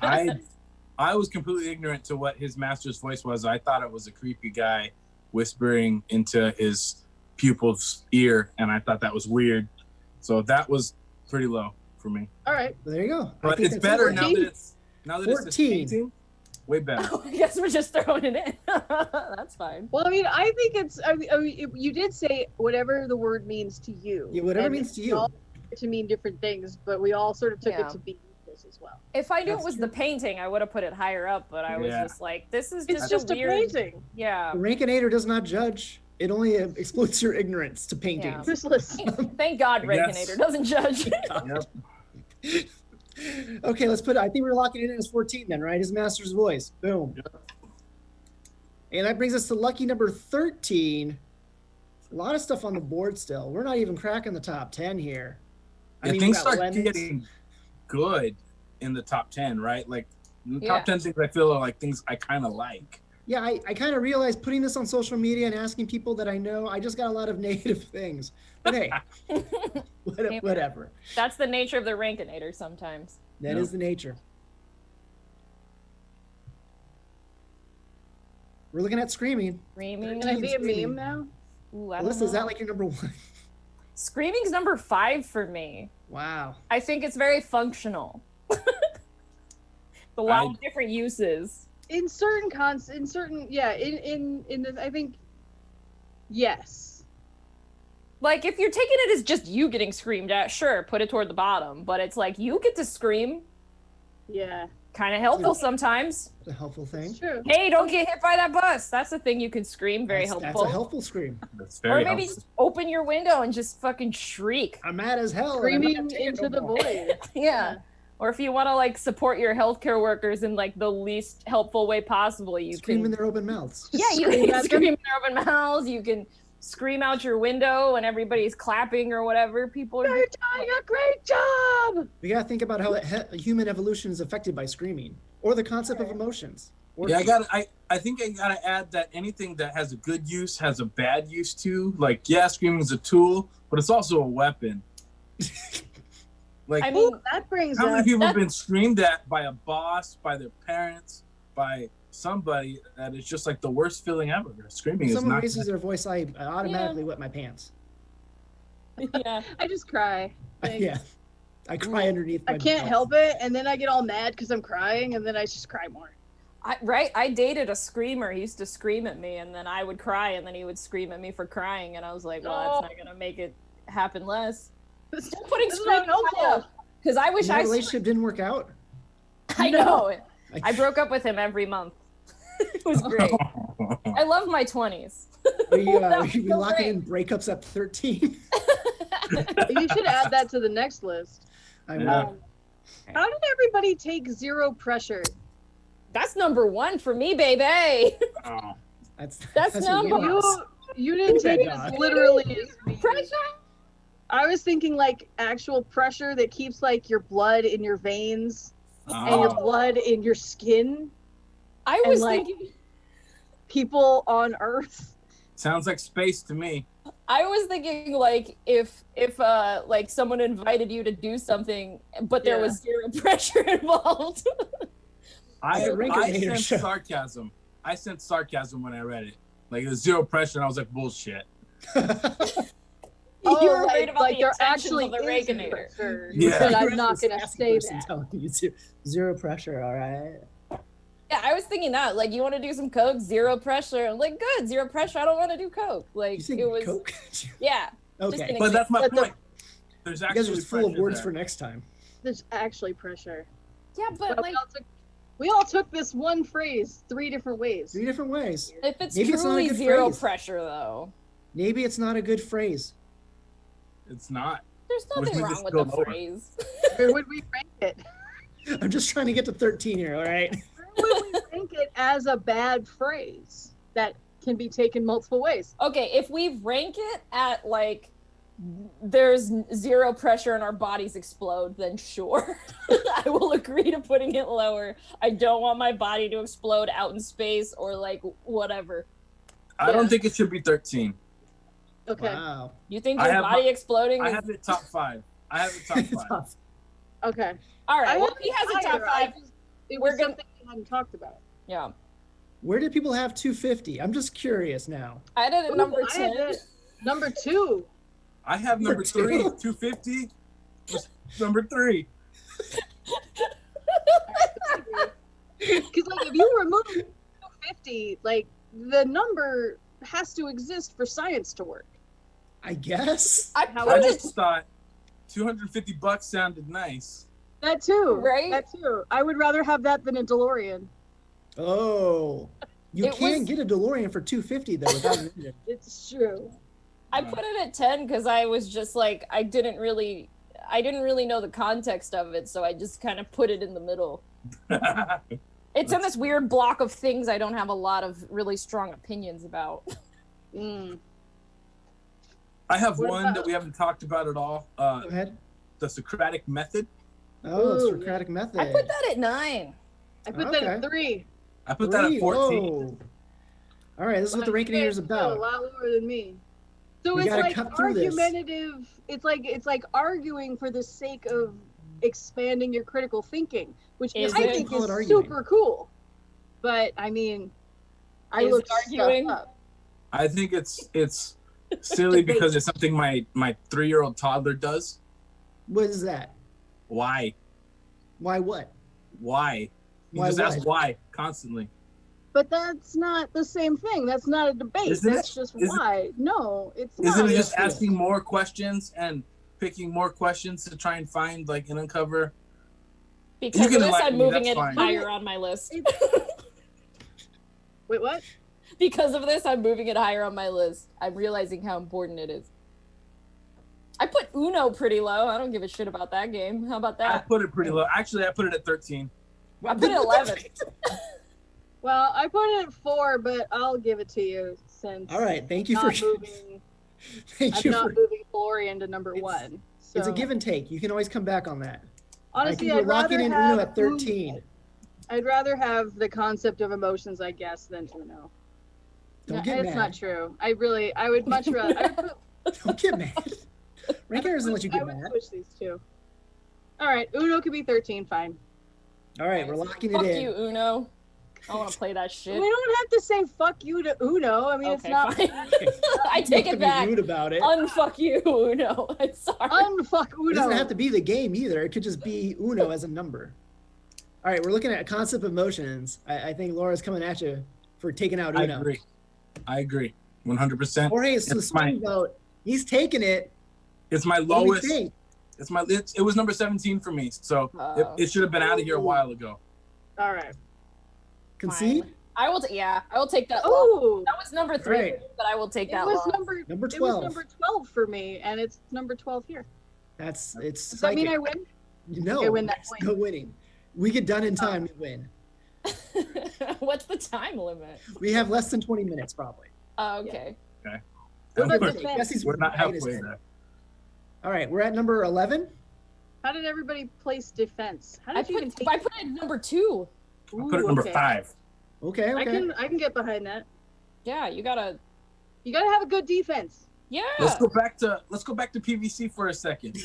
I was completely ignorant to what his master's voice was. I thought it was a creepy guy whispering into his pupil's ear, and I thought that was weird. So that was pretty low for me. All right. There you go. I But think it's that's better 14. now that it's this 14. painting. Way better. I guess we're just throwing it in. That's fine. Well, I mean, I think it's. I mean, you did say whatever the word means to you. Yeah, whatever and means to we you. all took it to mean different things, but we all sort of took Yeah. it to be useless as well. If I knew That's it was true. the painting, I would have put it higher up. But I was Yeah. just like, this is It's just a a weird. painting. Yeah. The Rankinator does not judge. It only exploits your ignorance to paintings. Useless. Thank God, I guess. Rankinator doesn't judge. Yep. Okay, let's put it. I think we're locking it in as 14 then, right? His master's voice. Boom. And that brings us to lucky number 13. A lot of stuff on the board still. We're not even cracking the top 10 here. Yeah, we things got start Lemons. getting good in the top 10, right? Like the Yeah. top 10 things I feel are like things I kind of like. Yeah, I kind of realized putting this on social media and asking people that I know, I just got a lot of negative things. But hey, whatever. That's the nature of the Rankinator sometimes. That is the nature. We're looking at Screaming. Screaming. Can I be a Screaming. meme now? Ooh, I don't Alyssa, is that know. like your number 1? Screaming's number 5 for me. Wow. I think it's very functional. A lot of different uses. In certain I think, yes. Like, if you're taking it as just you getting screamed at, sure, put it toward the bottom. But it's like, you get to scream. Yeah, Kind of helpful sometimes. It's a helpful thing. it's true. Hey, don't get hit by that bus. That's a thing you can scream. Very That's helpful. a helpful scream. That's Or very maybe helpful. just open your window and just fucking shriek. I'm mad as hell. and I'm not Screaming gonna take it into no the more. void. Yeah. Or if you want to like support your healthcare workers in like the least helpful way possible, you Scream can. in their open mouths. Yeah, you Scream can at scream them. in their open mouths. You can scream out your window and everybody's clapping or whatever. People are. You're doing a great job. We gotta think about how human evolution is affected by screaming, or the concept of emotions. Or Yeah, I think I gotta add that anything that has a good use has a bad use too. Like, yeah, screaming is a tool, but it's also a weapon. Like, I mean, That brings how many up. people have been screamed at by a boss, by their parents, by somebody that is just like the worst feeling ever? Screaming If is someone not. raises their voice, I automatically wet my pants. yeah. I just cry. Thanks. Yeah, I cry underneath. I my can't butt. help it, and then I get all mad because I'm crying, and then I just cry more. I dated a screamer. He used to scream at me, and then I would cry, and then he would scream at me for crying, and I was like, well, that's not gonna make it happen less. Stop putting This is not screaming helpful. because I wish And that I. relationship didn't work out. I know. Like, I broke up with him every month. It was great. I love my 20s. we That was we so locking great. in breakups at 13. You should add that to the next list. I Yeah. will. How did everybody take zero pressure? That's number one for me, baby. Oh. That's what number you asked. You didn't take it as literally as me. Pressure. I was thinking like actual pressure that keeps like your blood in your veins and your Oh. blood in your skin. I And, was like, thinking. People on Earth. Sounds like space to me. I was thinking like if like someone invited you to do something, but there Yeah. was zero pressure involved. I Rankinator sensed show. sarcasm. I sensed sarcasm when I read it. Like, there's zero pressure, and I was like, bullshit. You were worried about like the there intentions actually of the is Rankinator. pressure, Yeah. but I'm not This gonna sassy say person that. telling you zero pressure, all right? Yeah, I was thinking that. Like, you want to do some coke? Zero pressure. I'm like, good, zero pressure. I don't want to do coke. Like, You think it was. Coke? Yeah. Okay. kidding. But that's my But the- point. There's You actually guys are just full of pressure words there. for next time. There's actually pressure. Yeah, but But like, we all took this one phrase 3 different ways. 3 different ways. if it's Maybe it's not a truly good zero phrase. pressure, though, Maybe it's not a good phrase. It's not. there's Which nothing means wrong it's with still the lower. phrase. Where would we rank it? I'm just trying to get to 13 here, all right? Where would we rank it as a bad phrase that can be taken multiple ways? Okay, if we rank it at like there's zero pressure and our bodies explode, then sure. I will agree to putting it lower. I don't want my body to explode out in space or like whatever. I don't Yeah. think it should be 13. Okay. Wow. You think I your have body my- exploding I is have it top 5. I have it top 5. Tough. Okay. all right? I Well, have he has a it top higher. I 5. just- It We're was gonna- something we hadn't talked about. Yeah, Where did people have 250? I'm just curious now. I did a Ooh, number I had 10. that. Number 2. I have number 3. 250 was number 3. Because like if you remove 250, like the number has to exist for science to work. I guess. I How put I would it. just thought $250 sounded nice. That too. Right? That too. I would rather have that than a DeLorean. Oh. You It can was- get a DeLorean for 250 though without an engine. It's true. I put it at 10 because I was just like I didn't really know the context of it, so I just kind of put it in the middle. It's in this weird block of things I don't have a lot of really strong opinions about. Mm. I have What one about- that we haven't talked about at all. Go ahead. The Socratic method. Oh, Ooh, Socratic method. I put that at 9. I put that at Okay. 3. I put that at 14. Whoa. All right, this is what the Well, you Rankinator is guys know A about. lot lower than me. So We it's gotta like cut through this. argumentative. It's like arguing for the sake of expanding your critical thinking, which Is I it? think Call is it arguing. super cool. But I mean, I Is look it arguing? stuff up. I think it's silly because it's something my 3-year-old toddler does. What is that? Why? Why what? Why? He Why just what? asks why constantly. But that's not the same thing. That's not a debate. Isn't That's it? just Isn't- why. No, it's Isn't not. it just Yes, it asking more questions and picking more questions to try and find like and uncover? Because can of this, enlighten I'm me, moving that's it fine. higher on my list. Wait, what? Because of this, I'm moving it higher on my list. I'm realizing how important it is. I put Uno pretty low. I don't give a shit about that game. How about I that? put it pretty low. Actually, I put it at 13. I put it at 11. Well, I put it at 4, but I'll give it to you since All right, thank you I'm for not moving. thank I'm you not for moving DeLorean to number It's- 1. So it's a give and take. You can always come back on that. honestly, I can I'd lock it rather in have Uno at 13. I'd rather have the concept of emotions, I guess, than Uno. Don't No, get it's mad. not true. I would much rather. I would, Don't get mad. Rankinator doesn't let you I get would mad. switch these two. All right, Uno could be 13. Fine. All right, we're locking it Fuck in. you, Uno. I want to play that We shit. don't have to say "fuck you" to Uno. I mean, it's Okay, not fine. I You take have to it be back. rude about it. Unfuck you, Uno. I'm sorry. unfuck It Uno. doesn't have to be the game either. It could just be Uno as a number. All right, we're looking at concept of motions. I think Laura's coming at you for taking out I Uno. agree. 100%. Jorge is the It's my- swing vote. He's taking it. It's my What do you lowest. think? It was number 17 for me, so Oh. it should have been out of here a while ago. All right. Concede? I will take that. loss. Oh, That was number 3, Right. but I will take it that. was loss. number. Number It 12. was number 12 for me, and it's number 12 here. It's Does that mean I psychic. win? No, Okay, win that there's point. no winning. We get done in time, we win. What's the time limit? We have less than 20 minutes probably. Oh, okay. What about We're- defense? Jesse's We're not right as halfway hell. there. All right, we're at number 11. How did everybody place defense? How I did you even take? put it number 2. I put it number okay. 5. Okay, I okay. can get behind that. Yeah, you gotta. You gotta have a good defense. Yeah. Let's go back to PVC for a second.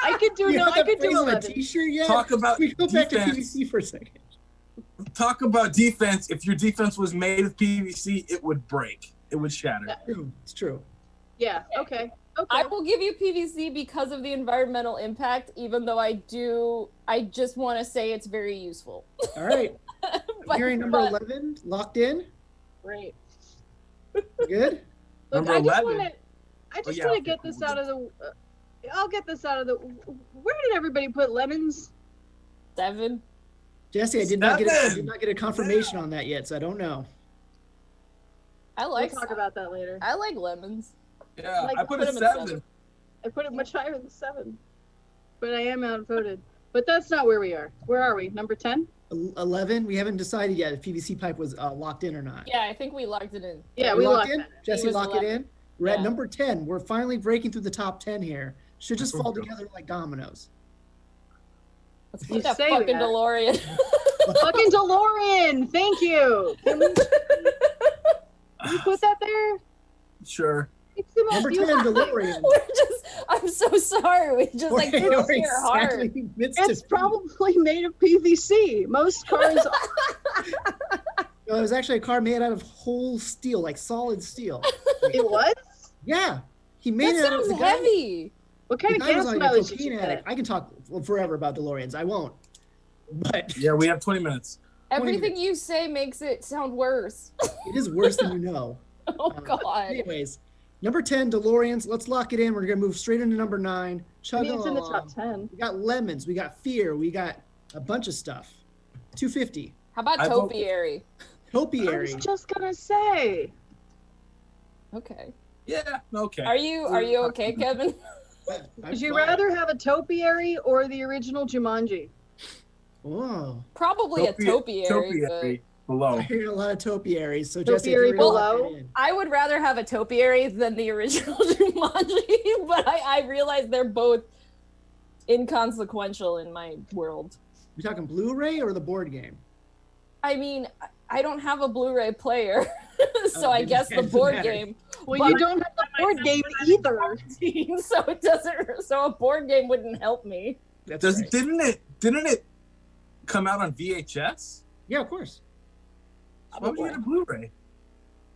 I could do You no. have I that could do phrase on a 11. t-shirt yet? Talk about We go back to defense. PVC for a second. Talk about defense. If your defense was made of PVC, it would break. It would shatter. True. It's true. Yeah. Okay. Okay. I will give you PVC because of the environmental impact, even though I just want to say it's very useful. All right. But- Hearing number but- 11 locked in. Great. Good. Look, Number I just 11. want to. I just yeah, want to okay, get this cool. out of the. I'll get this out of the. Where did everybody put lemons? 7. Jesse, I did not get Seven. a confirmation on that yet, so I don't know. I like. We'll talk about that later. I like lemons. Yeah, Like, I put put a him at 7. 7. I put it much higher than 7, but I am outvoted. But that's not where we are. Where are we? Number 10? 11. We haven't decided yet if PVC pipe was locked in or not. Yeah, I think we locked it in. Yeah, We we locked locked in. that. Jesse, was lock it 11. in. We're at Yeah. number 10. We're finally breaking through the top 10 here. Should just fall Okay. together like dominoes. Let's You put that say fucking that. DeLorean. Fucking DeLorean! Thank you! Can you put that there? Sure. It's the most Number 10, beautiful- DeLorean. I'm so sorry. We just like hit us Jorge here hard. sadly admits It's to- probably made of PVC. Most cars No, it was actually a car made out of whole steel, like solid steel. It was? Yeah. He made That it out of sounds the guy- heavy. What kind The of guy was gas like a mileage did cocaine you addict. get? I can talk forever about DeLoreans. I won't. But Yeah, we have 20 minutes. Everything you say makes it sound worse. it is worse than you know. Oh God. Anyways, number 10, DeLoreans. Let's lock it in. We're going to move straight into number 9. I Chug mean, it's in the along. top 10. We got lemons. We got fear. We got a bunch of stuff. 250. How about I vote- topiary? I was Topiary. just gonna say. Okay. Yeah, okay. Are you okay, Kevin? Would you rather have a topiary or the original Jumanji? Oh, Probably a topiary. but Topiary below. I hear a lot of topiaries. So Jesse, Topiary if you're gonna lock below? it in. I would rather have a topiary than the original Jumanji, but I realize they're both inconsequential in my world. You talking Blu-ray or the board game? I mean, I don't have a Blu-ray player, so Oh, I it guess the doesn't board matter. game. Well, But- you don't have the board game either. So it doesn't. So a board game wouldn't help me. That's Does right. didn't it come out on VHS? Yeah, of course. Why would you get a Blu-ray?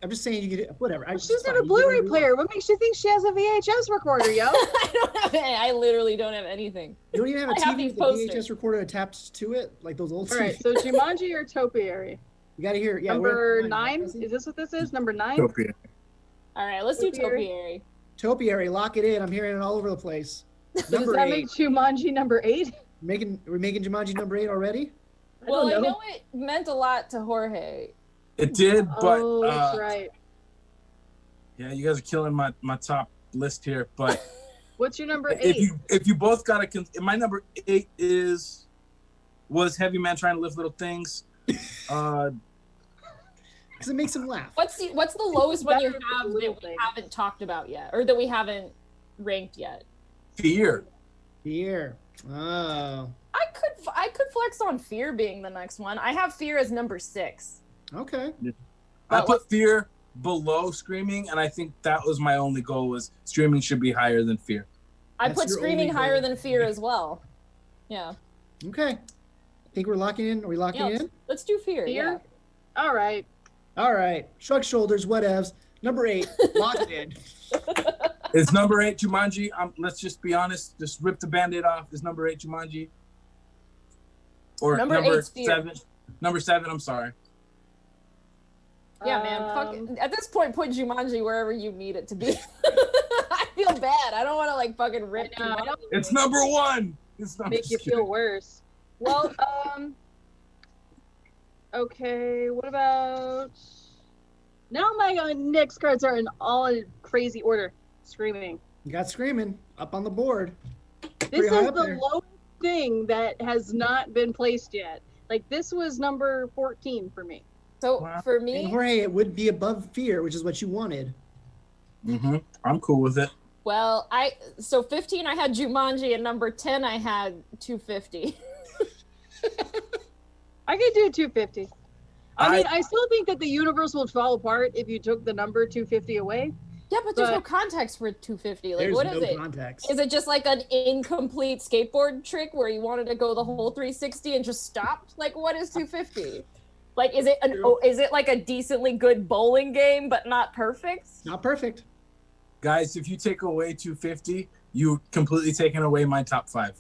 I'm just saying you could whatever. She's it's got fine. a You Blu-ray can do player. What makes you think she has a VHS recorder, yo? I don't have. I literally don't have anything. You don't even have a I have TV these with a posters. VHS recorder attached to it, like those old All right, TVs. so Jumanji or topiary? You got to hear. Yeah, Number we're at 9? Jesse? Is this what this is? Number 9? Topiary. All right, let's do Topiary. topiary. Topiary, lock it in. I'm hearing it all over the place. Does Number that 8. make Jumanji number 8? We're making Jumanji number 8 already? Well, I don't know it meant a lot to Jorge. It did, but Oh, that's right. yeah, you guys are killing my top list here. But What's your number 8? if you both got my number 8 was Heavy Man Trying to Lift Little Things. Because it makes him laugh. What's the lowest one you better have than that Little we Things. haven't talked about yet, or that we haven't ranked yet? Fear. Fear. Oh, I could flex on fear being the next one. I have fear as number 6. okay. I put Fear below Screaming, and I think that was my only goal: was Screaming should be higher than Fear. I That's put your screaming only higher goal. than fear as well. Yeah. Okay. Think we're locking in? Are we locking Yeah, in? let's do fear. Yeah. Fear? All right. All right. Shrug shoulders, whatevs. Number 8, lock it in. Is number 8 Jumanji? Let's just be honest. Just rip the Band-Aid off. Is number 8 Jumanji? Or Number number 8's fear. 7? Number 7, I'm sorry. Yeah, man. Fuck it. At this point, put Jumanji wherever you need it to be. I feel bad. I don't want to like fucking rip I know, I Jumanji. don't It's number 1. It's not make you feel worse. Well, okay, what about now my next cards are in all in crazy order. Screaming. You got screaming up on the board. This Pretty high is up the there. lowest thing that has not been placed yet. Like this was number 14 for me. So Wow. for And me, Jorge, it would be above fear, which is what you wanted. Mm-hmm. I'm cool with it. well, so 15 I had Jumanji, and number 10 I had 250. I could do 250. I mean, I- I still think that the universe will fall apart if you took the number 250 away. Yeah, but there's no But- context for 250. Like, There's what no is it? context. Is it just like an incomplete skateboard trick where you wanted to go the whole 360 and just stopped? Like, what is 250? Like, is it like a decently good bowling game but not perfect? Not perfect. Guys, if you take away 250, you completely taken away my top 5.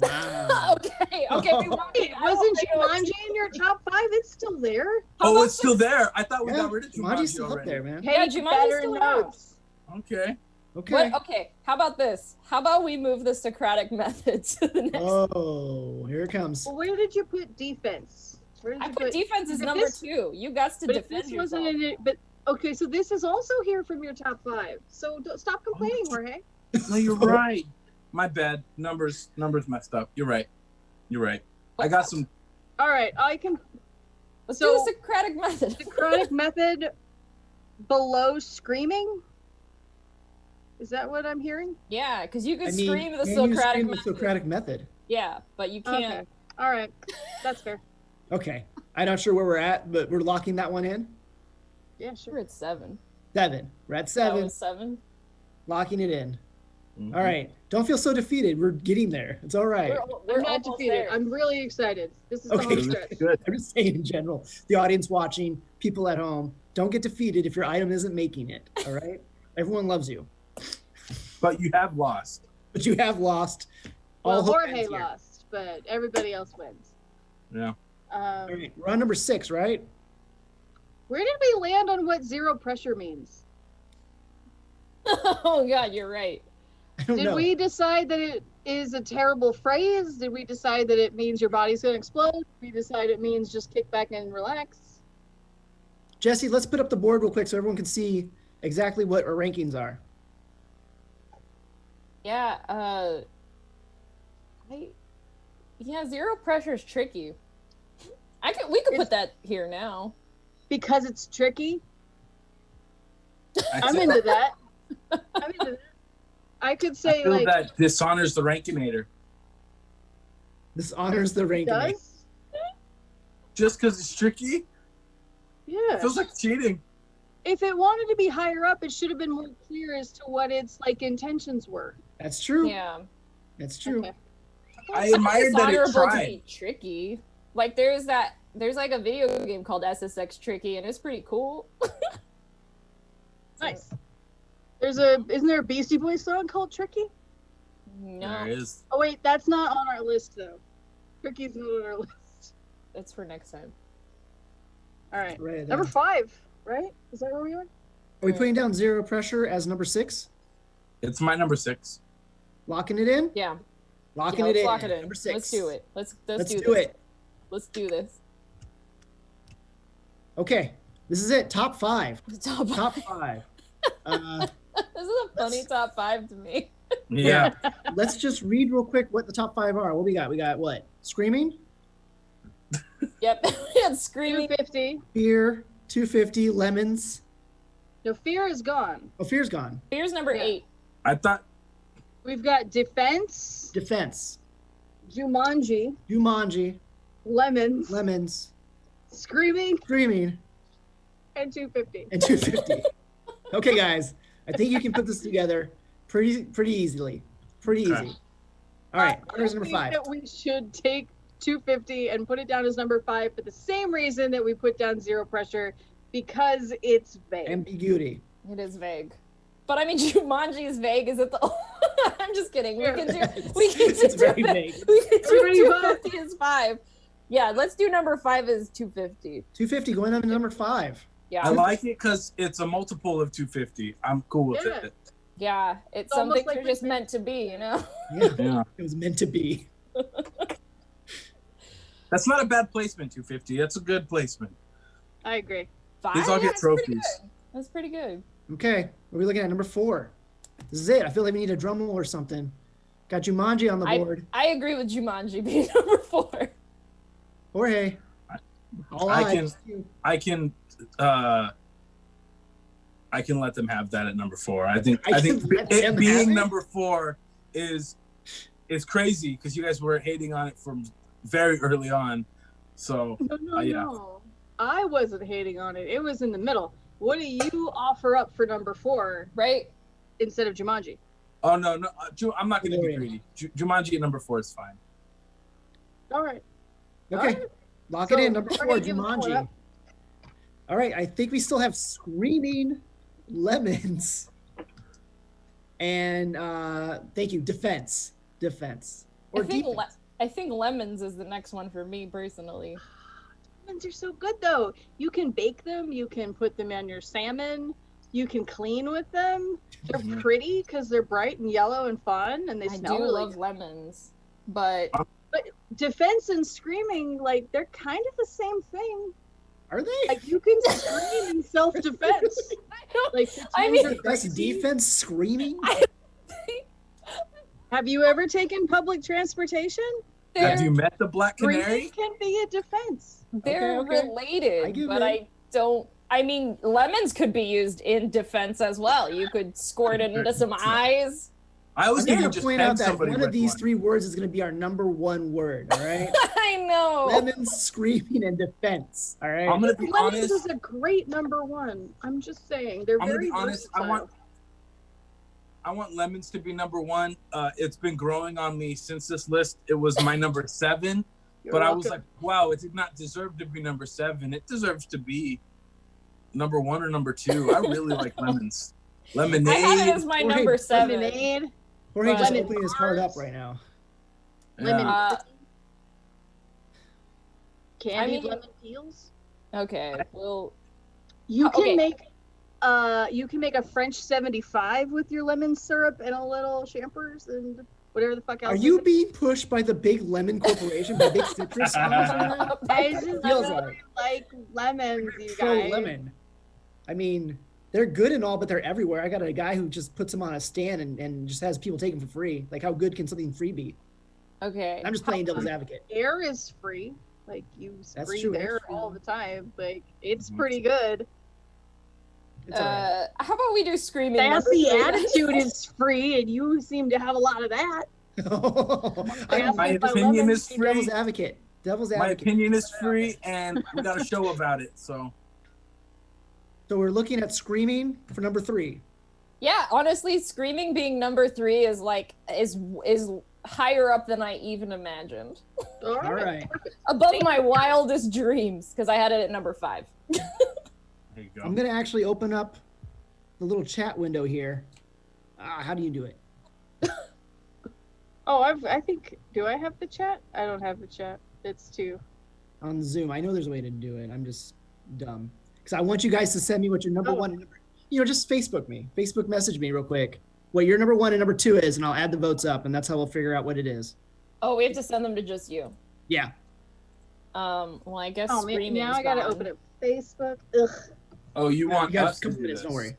Wow. Okay, we Wait, I don't wasn't think it was- Jumanji in your top 5? It's still there. How Oh, about it's still there. I thought we Yeah, got rid of Jumanji's Jumanji still up already. there, man. Hey, Jumanji's better still around. notes. Okay. Okay. Okay, how about this? How about we move the Socratic method to the next? Oh, here it comes. Well, where did you put defense? Where did I you put defense as If number this- 2. You got to But if defend this yourself. wasn't in it, but okay, so this is also here from your top 5. So stop complaining, Jorge. No, you're right. My bad. Numbers messed up. You're right. You're right. I got some. All right, I can. Let's so- do the Socratic method. Socratic method below screaming. Is that what I'm hearing? Yeah, because you could I mean, scream the can you Socratic scream method. the Socratic method? Yeah, but you can't. Okay. All right, that's fair. Okay. I'm not sure where we're at, but we're locking that one in. Yeah, Sure, sure. it's 7. 7. We're at That 7. was 7. Locking it in. Mhm. All right. Don't feel so defeated. We're getting there. It's all right. We're I'm not almost defeated. there. I'm really excited. This is Okay. the home stretch. Good. I'm just saying in general, the audience watching, people at home, don't get defeated if your item isn't making it. All right. Everyone loves you, But you have lost. but you have lost. Well, hope Jorge ends here. lost, but everybody else wins. Yeah. All right. We're on number 6, right? Where did we land on what zero pressure means? Oh god, you're right. I don't Did know. we decide that it is a terrible phrase? Did we decide that it means your body's going to explode? Did we decide it means just kick back and relax? Jesse, let's put up the board real quick so everyone can see exactly what our rankings are. Yeah, zero pressure is tricky. We could put that here now. Because it's tricky? I I'm feel- into that. I'm into that. I could I say, feel like, that dishonors the Rankinator. This honors the ranking. does? Just because it's tricky, Yeah. it feels like cheating. If it wanted to be higher up, it should have been more clear as to what its like intentions were. That's true. Yeah. That's true. Okay. I admired that it Honorable to tried. be tricky. Like there's like a video game called SSX Tricky, and it's pretty cool. Nice. Isn't there a Beastie Boys song called Tricky? No, There is. Oh wait, that's not on our list though. Tricky's not on our list. that's for next time. All right. Right, Number 5, right? Is that where we are? Are we putting down zero pressure as number 6? It's my number 6. Locking it in? Yeah. Locking Yeah, it let's in. lock it in. Number 6. Let's do it. Let's Let's do do this. it. Let's do this. Okay. This is it. Top 5. Top Top 5. 5. This is a funny top 5 to me. Yeah. Let's just read real quick what the top 5 are. What we got? We got what? Screaming, Yep. It's screaming. 250. fear, 250, lemons. No, fear is gone. Oh, fear's gone. Fear's number Yeah. 8. I thought We've got defense, Defense, Jumanji, Jumanji, lemons, lemons, screaming, screaming, and 250. and 250. Okay, guys. I think you can put this together pretty easily. Pretty Okay. easy. All right, I here's number think 5. that we should take 250 and put it down as number 5 for the same reason that we put down Zero Pressure, because it's vague. Ambiguity. It is vague. But I mean, Jumanji is vague. Is it the? I'm just kidding. We can do. We can do. It's very vague. We can do Everybody 250 as 5. Yeah, let's do number 5 as 250. 250 going on to number 5. Yeah. I like it because it's a multiple of 250. I'm cool with Yeah. it. Yeah, it's almost something like you're we- just meant to be, you know. Yeah, Yeah. it was meant to be. That's not a bad placement, 250. That's a good placement. I agree. 5. These all get That's pretty trophies. good. That's pretty good. Okay, what are we looking at? Number 4. This is it. I feel like we need a drum roll or something. Got Jumanji on the board. I agree with Jumanji being number 4. Jorge. All I eyes. I can let them have that at number 4. I think I can let them it have being it? number 4 is crazy because you guys were hating on it from very early on. So No, yeah. no. I wasn't hating on it. It was in the middle. What do you offer up for number 4 Right? instead of Jumanji? Oh no, I'm not gonna be Gloria. greedy. Jumanji at number 4 is fine. All right. Okay, Alright. lock So, it in. Number we're 4, gonna give this one Jumanji. up. All right, I think we still have Screaming Lemons. And thank you, Defense. Or defense. I think lemons is the next one for me personally. Lemons are so good though. You can bake them. You can put them on your salmon. You can clean with them. They're Mhm. pretty because they're bright and yellow and fun, and they I smell do really love good. lemons, but Defense and screaming, like they're kind of the same thing. Are they? Like you can scream in self-defense. Like the I tones mean- are Best crazy. defense, screaming? Have you ever taken public transportation? Have they're, you met the Black Screaming Canary? can be a defense. they're Okay. related, I give but in. I don't. I mean, lemons could be used in defense as well. You could squirt it into some eyes. I was I'm gonna going to just point pen out that somebody one of with these one. 3 words is going to be our number 1 word, all right? I know. Lemons, screaming, and defense, all right? I'm gonna be Lemons honest. is a great number 1. I'm just saying they're I'm gonna very be honest. versatile. I want lemons to be number 1. It's been growing on me since this list. It was my number 7, You're but I was welcome. like, wow, it did not deserve to be number 7. It deserves to be number 1 or number 2. I really like lemons. I have it Lemonade. as my Jorge, number 7. Lemonade, Jorge just lemon opening his heart up bars. right now. lemon Yeah. candied mean- lemon peels. Okay, well, You can okay. make a French 75 with your lemon syrup and a little champers and whatever the fuck else. Are you being pushed by the big lemon corporation, by big citrus companies right now? I just Feels really like lemons, you Pro guys. lemon. I mean, they're good and all, but they're everywhere. I got a guy who just puts them on a stand and just has people take them for free. Like, how good can something free be? okay. I'm just playing devil's advocate. Air is free. Like you That's breathe true, air that's true. all the time. Like it's Mhm. pretty good. It's all right. How about we do screaming? number Sassy 3? attitude is free, and you seem to have a lot of that. I'm My By opinion lemon, is free. devil's advocate. Devil's My advocate. opinion is free, and we got a show about it. So So we're looking at Screaming for number 3. Yeah, honestly, screaming being number 3 is like is higher up than I even imagined. All All right. Above my wildest dreams, because I had it at number 5. there you go. I'm going to actually open up the little chat window here. How do you do it? Oh, I think. Do I have the chat? I don't have the chat. It's 2. On Zoom. I know there's a way to do it. I'm just dumb. Because I want you guys to send me what your number Oh. 1 and number, just Facebook me. Facebook message me real quick. What your number 1 and number 2 is, and I'll add the votes up, and that's how we'll figure out what it is. Oh, we have to send them to just you. Yeah. Well, I guess Oh man, screaming. now I gotta open up Facebook. Ugh. Oh, you want you got us a to couple do minutes, this? don't worry.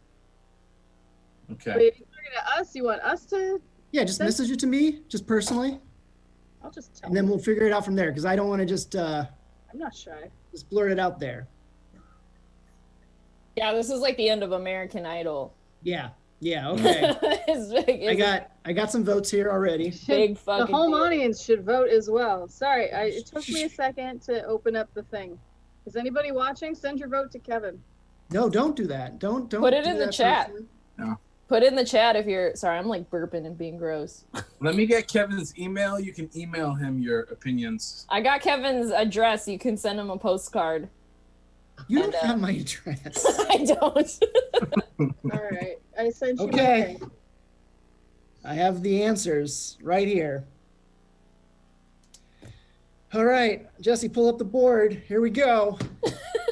Okay. Wait, you're talking to us? You want us to? Yeah, just That's- message it to me, just personally, I'll just tell. and then them. we'll figure it out from there, because I don't want to just I'm not shy. blurt it out there. Yeah, this is like the end of American Idol. Yeah. Yeah, okay. It's big, I got some votes here already. big The fucking home deal. audience should vote as well. Sorry, it took me a second to open up the thing. Is anybody watching? Send your vote to Kevin. No, don't do that. Don't Put it do in the that chat. personally. Put it in the chat if you're sorry. I'm like burping and being gross. Let me get Kevin's email. You can email him your opinions. I got Kevin's address. You can send him a postcard. You don't have my address. I don't. All right, I sent you. Okay. my thing. I have the answers right here. All right, Jesse, pull up the board. Here we go.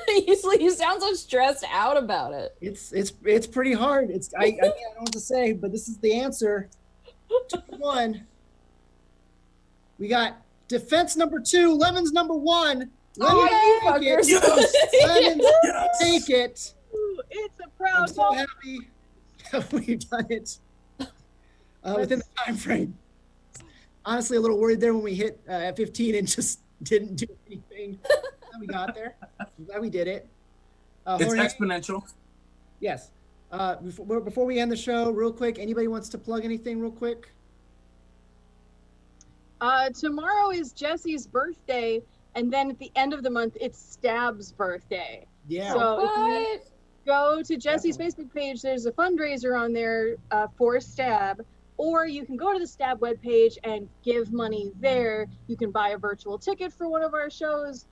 You sound so stressed out about it. It's pretty hard. I don't know what to say, but this is the answer. 2-1. We got defense number 2, lemons number 1. Lemons you take it. fuckers. Lemons Yes. take it. Ooh, it's a I'm proud so moment. happy that we've done it within the time frame. Honestly, a little worried there when we hit at 15 and just didn't do anything. Glad we got there. I'm glad we did it. It's Jorge, exponential. yes. Before we end the show, real quick, anybody wants to plug anything real quick? Tomorrow is Jesse's birthday, and then at the end of the month, it's Stab's birthday. Yeah. So if you What? go to Jesse's Facebook page, there's a fundraiser on there for Stab, or you can go to the Stab webpage and give money there. You can buy a virtual ticket for one of our shows.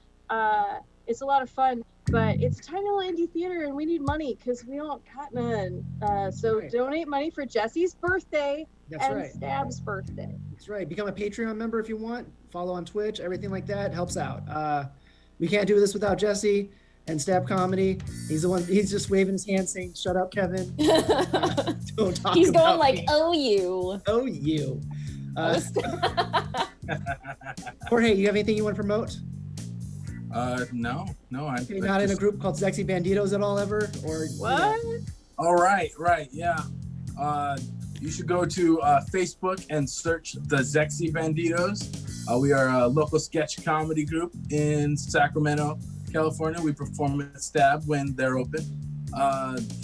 It's a lot of fun, but it's a tiny little indie theater, and we need money because we don't got none. So Right. donate money for Jesse's birthday That's and right. Stab's birthday. That's right. Become a Patreon member if you want. Follow on Twitch. Everything like that helps out. We can't do this without Jesse and Stab Comedy. He's the one. He's just waving his hand saying, "Shut up, Kevin." Don't talk He's about going like, me. oh, you. "Oh, you." Jorge, you have anything you want to promote? No. Okay, not in a group called Sexy Banditos at all ever, or What? All right, yeah. You should go to Facebook and search the Zexy Banditos. We are a local sketch comedy group in Sacramento, California. We perform at Stab when they're open,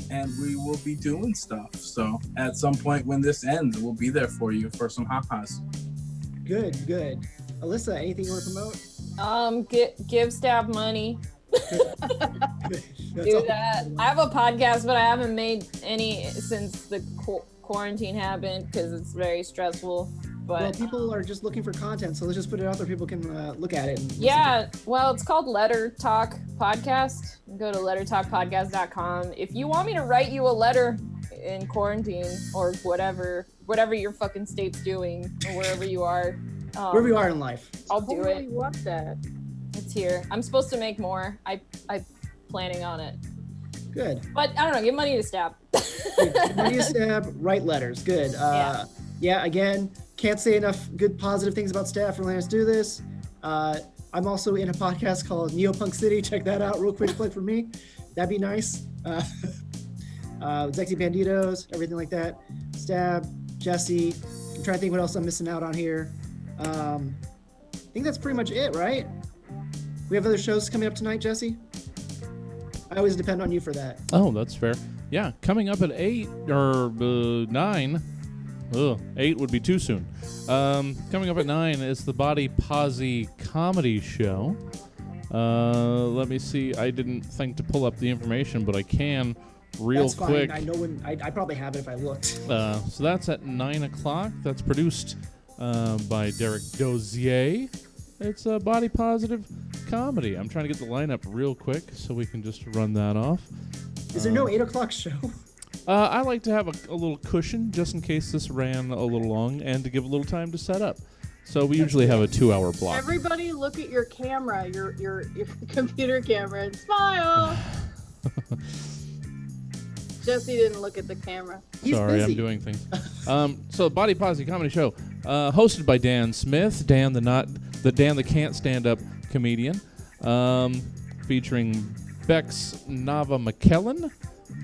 and we will be doing stuff. So at some point when this ends, we'll be there for you for some ha-has. Good. Alyssa, anything you want to promote? Give Stab money. That's Do all. that. I have a podcast, but I haven't made any since the quarantine happened because it's very stressful. Well, But people are just looking for content, so let's just put it out there. People can look at it. And listen to yeah, well, it's called Letter Talk Podcast. Go to lettertalkpodcast.com. If you want me to write you a letter in quarantine or whatever your fucking state's doing or wherever you are, wherever you are in life. I'll do Totally it. want that. It's here. I'm supposed to make more. I'm planning on it. Good. But I don't know. Give money to Stab. Money to Stab, write letters. Good. Yeah, again, can't say enough good positive things about Stab for letting us do this. I'm also in a podcast called Neopunk City. Check that out. Real quick plug for me. That'd be nice. Zexy Banditos, everything like that. Stab, Jesse. I'm trying to think what else I'm missing out on here. I think that's pretty much it, right? We have other shows coming up tonight, Jesse? I always depend on you for that. Oh, that's fair. Yeah, coming up at 8 or 9. Ugh, 8 would be too soon. Coming up at 9 is the Body Posy Comedy Show. Let me see. I didn't think to pull up the information, but I can real That's quick. fine. I know when I probably have it if I looked. So that's at 9 o'clock. That's produced by Derek Dozier. It's a body positive comedy. I'm trying to get the lineup real quick so we can just run that off. Is there no 8 o'clock show? I like to have a little cushion just in case this ran a little long and to give a little time to set up. So we usually have a 2-hour block. Everybody look at your camera, your computer camera, and smile. Jesse didn't look at the camera. He's Sorry, busy. I'm doing things. So Body Posy Comedy Show, hosted by Dan Smith, Dan the can't stand up comedian, featuring Bex Nava McKellen,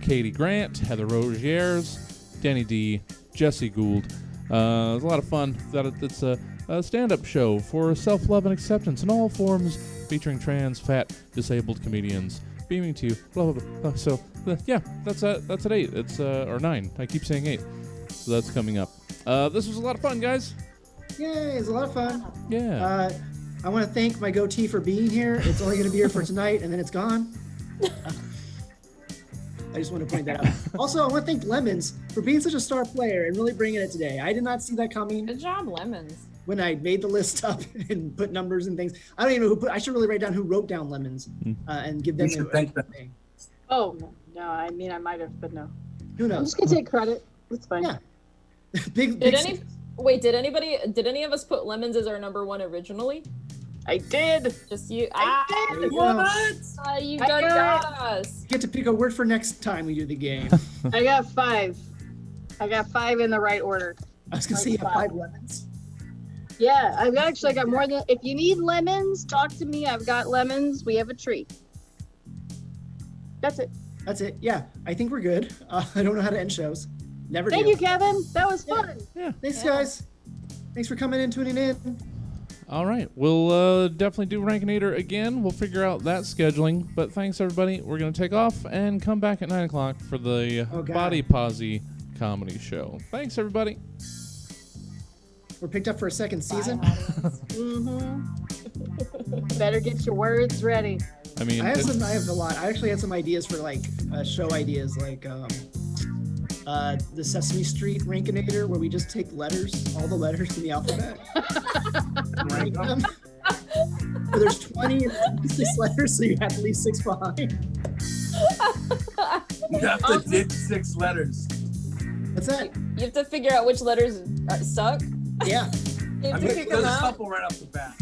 Katie Grant, Heather Rogiers, Danny D, Jesse Gould. It's a lot of fun. It's a stand-up show for self-love and acceptance in all forms, featuring trans, fat, disabled comedians. Beaming to you, blah blah blah. So yeah, that's at 8. It's or 9. I keep saying 8. So that's coming up. This was a lot of fun, guys. Yay, it's a lot of fun. Yeah. I want to thank my goatee for being here. It's only going to be here for tonight, and then it's gone. I just want to point that out. Also, I want to thank Lemons for being such a star player and really bringing it today. I did not see that coming Good job, Lemons. when I made the list up and put numbers and things. I don't even know who put. I should really write down who wrote down Lemons and give them. You should thank them. Oh no, I mean I might have, but no. Who I'm knows? just gonna take credit. It's fine. Yeah. Big. Did any of us put Lemons as our number one originally? I did. Just you. I did. There you go. You I got us. You get to pick a word for next time we do the game. I got 5. I got 5 in the right order. I was gonna say you have 5 lemons. Yeah, I've actually got more than. If you need lemons, talk to me. I've got lemons. We have a tree. That's it. That's it. Yeah, I think we're good. I don't know how to end shows. Never Thank do. you, Kevin. That was fun. Yeah. Thanks, guys. Thanks for coming in, tuning in. All right. We'll definitely do Rankinator again. We'll figure out that scheduling. But thanks, everybody. We're going to take off and come back at 9 o'clock for the Body Posy comedy show. Thanks, everybody. We're picked up for a second season. Better get your words ready. I mean, I have a lot. I actually had some ideas for like show ideas, like the Sesame Street Rankinator, where we just take letters, all the letters in the alphabet, and rank them. So there's 20 and 6 letters, so you have at least 6 behind. You have to dig 6 letters. What's that? You have to figure out which letters suck. Yeah. You have I to mean, pick there's them a out. couple right off the bat.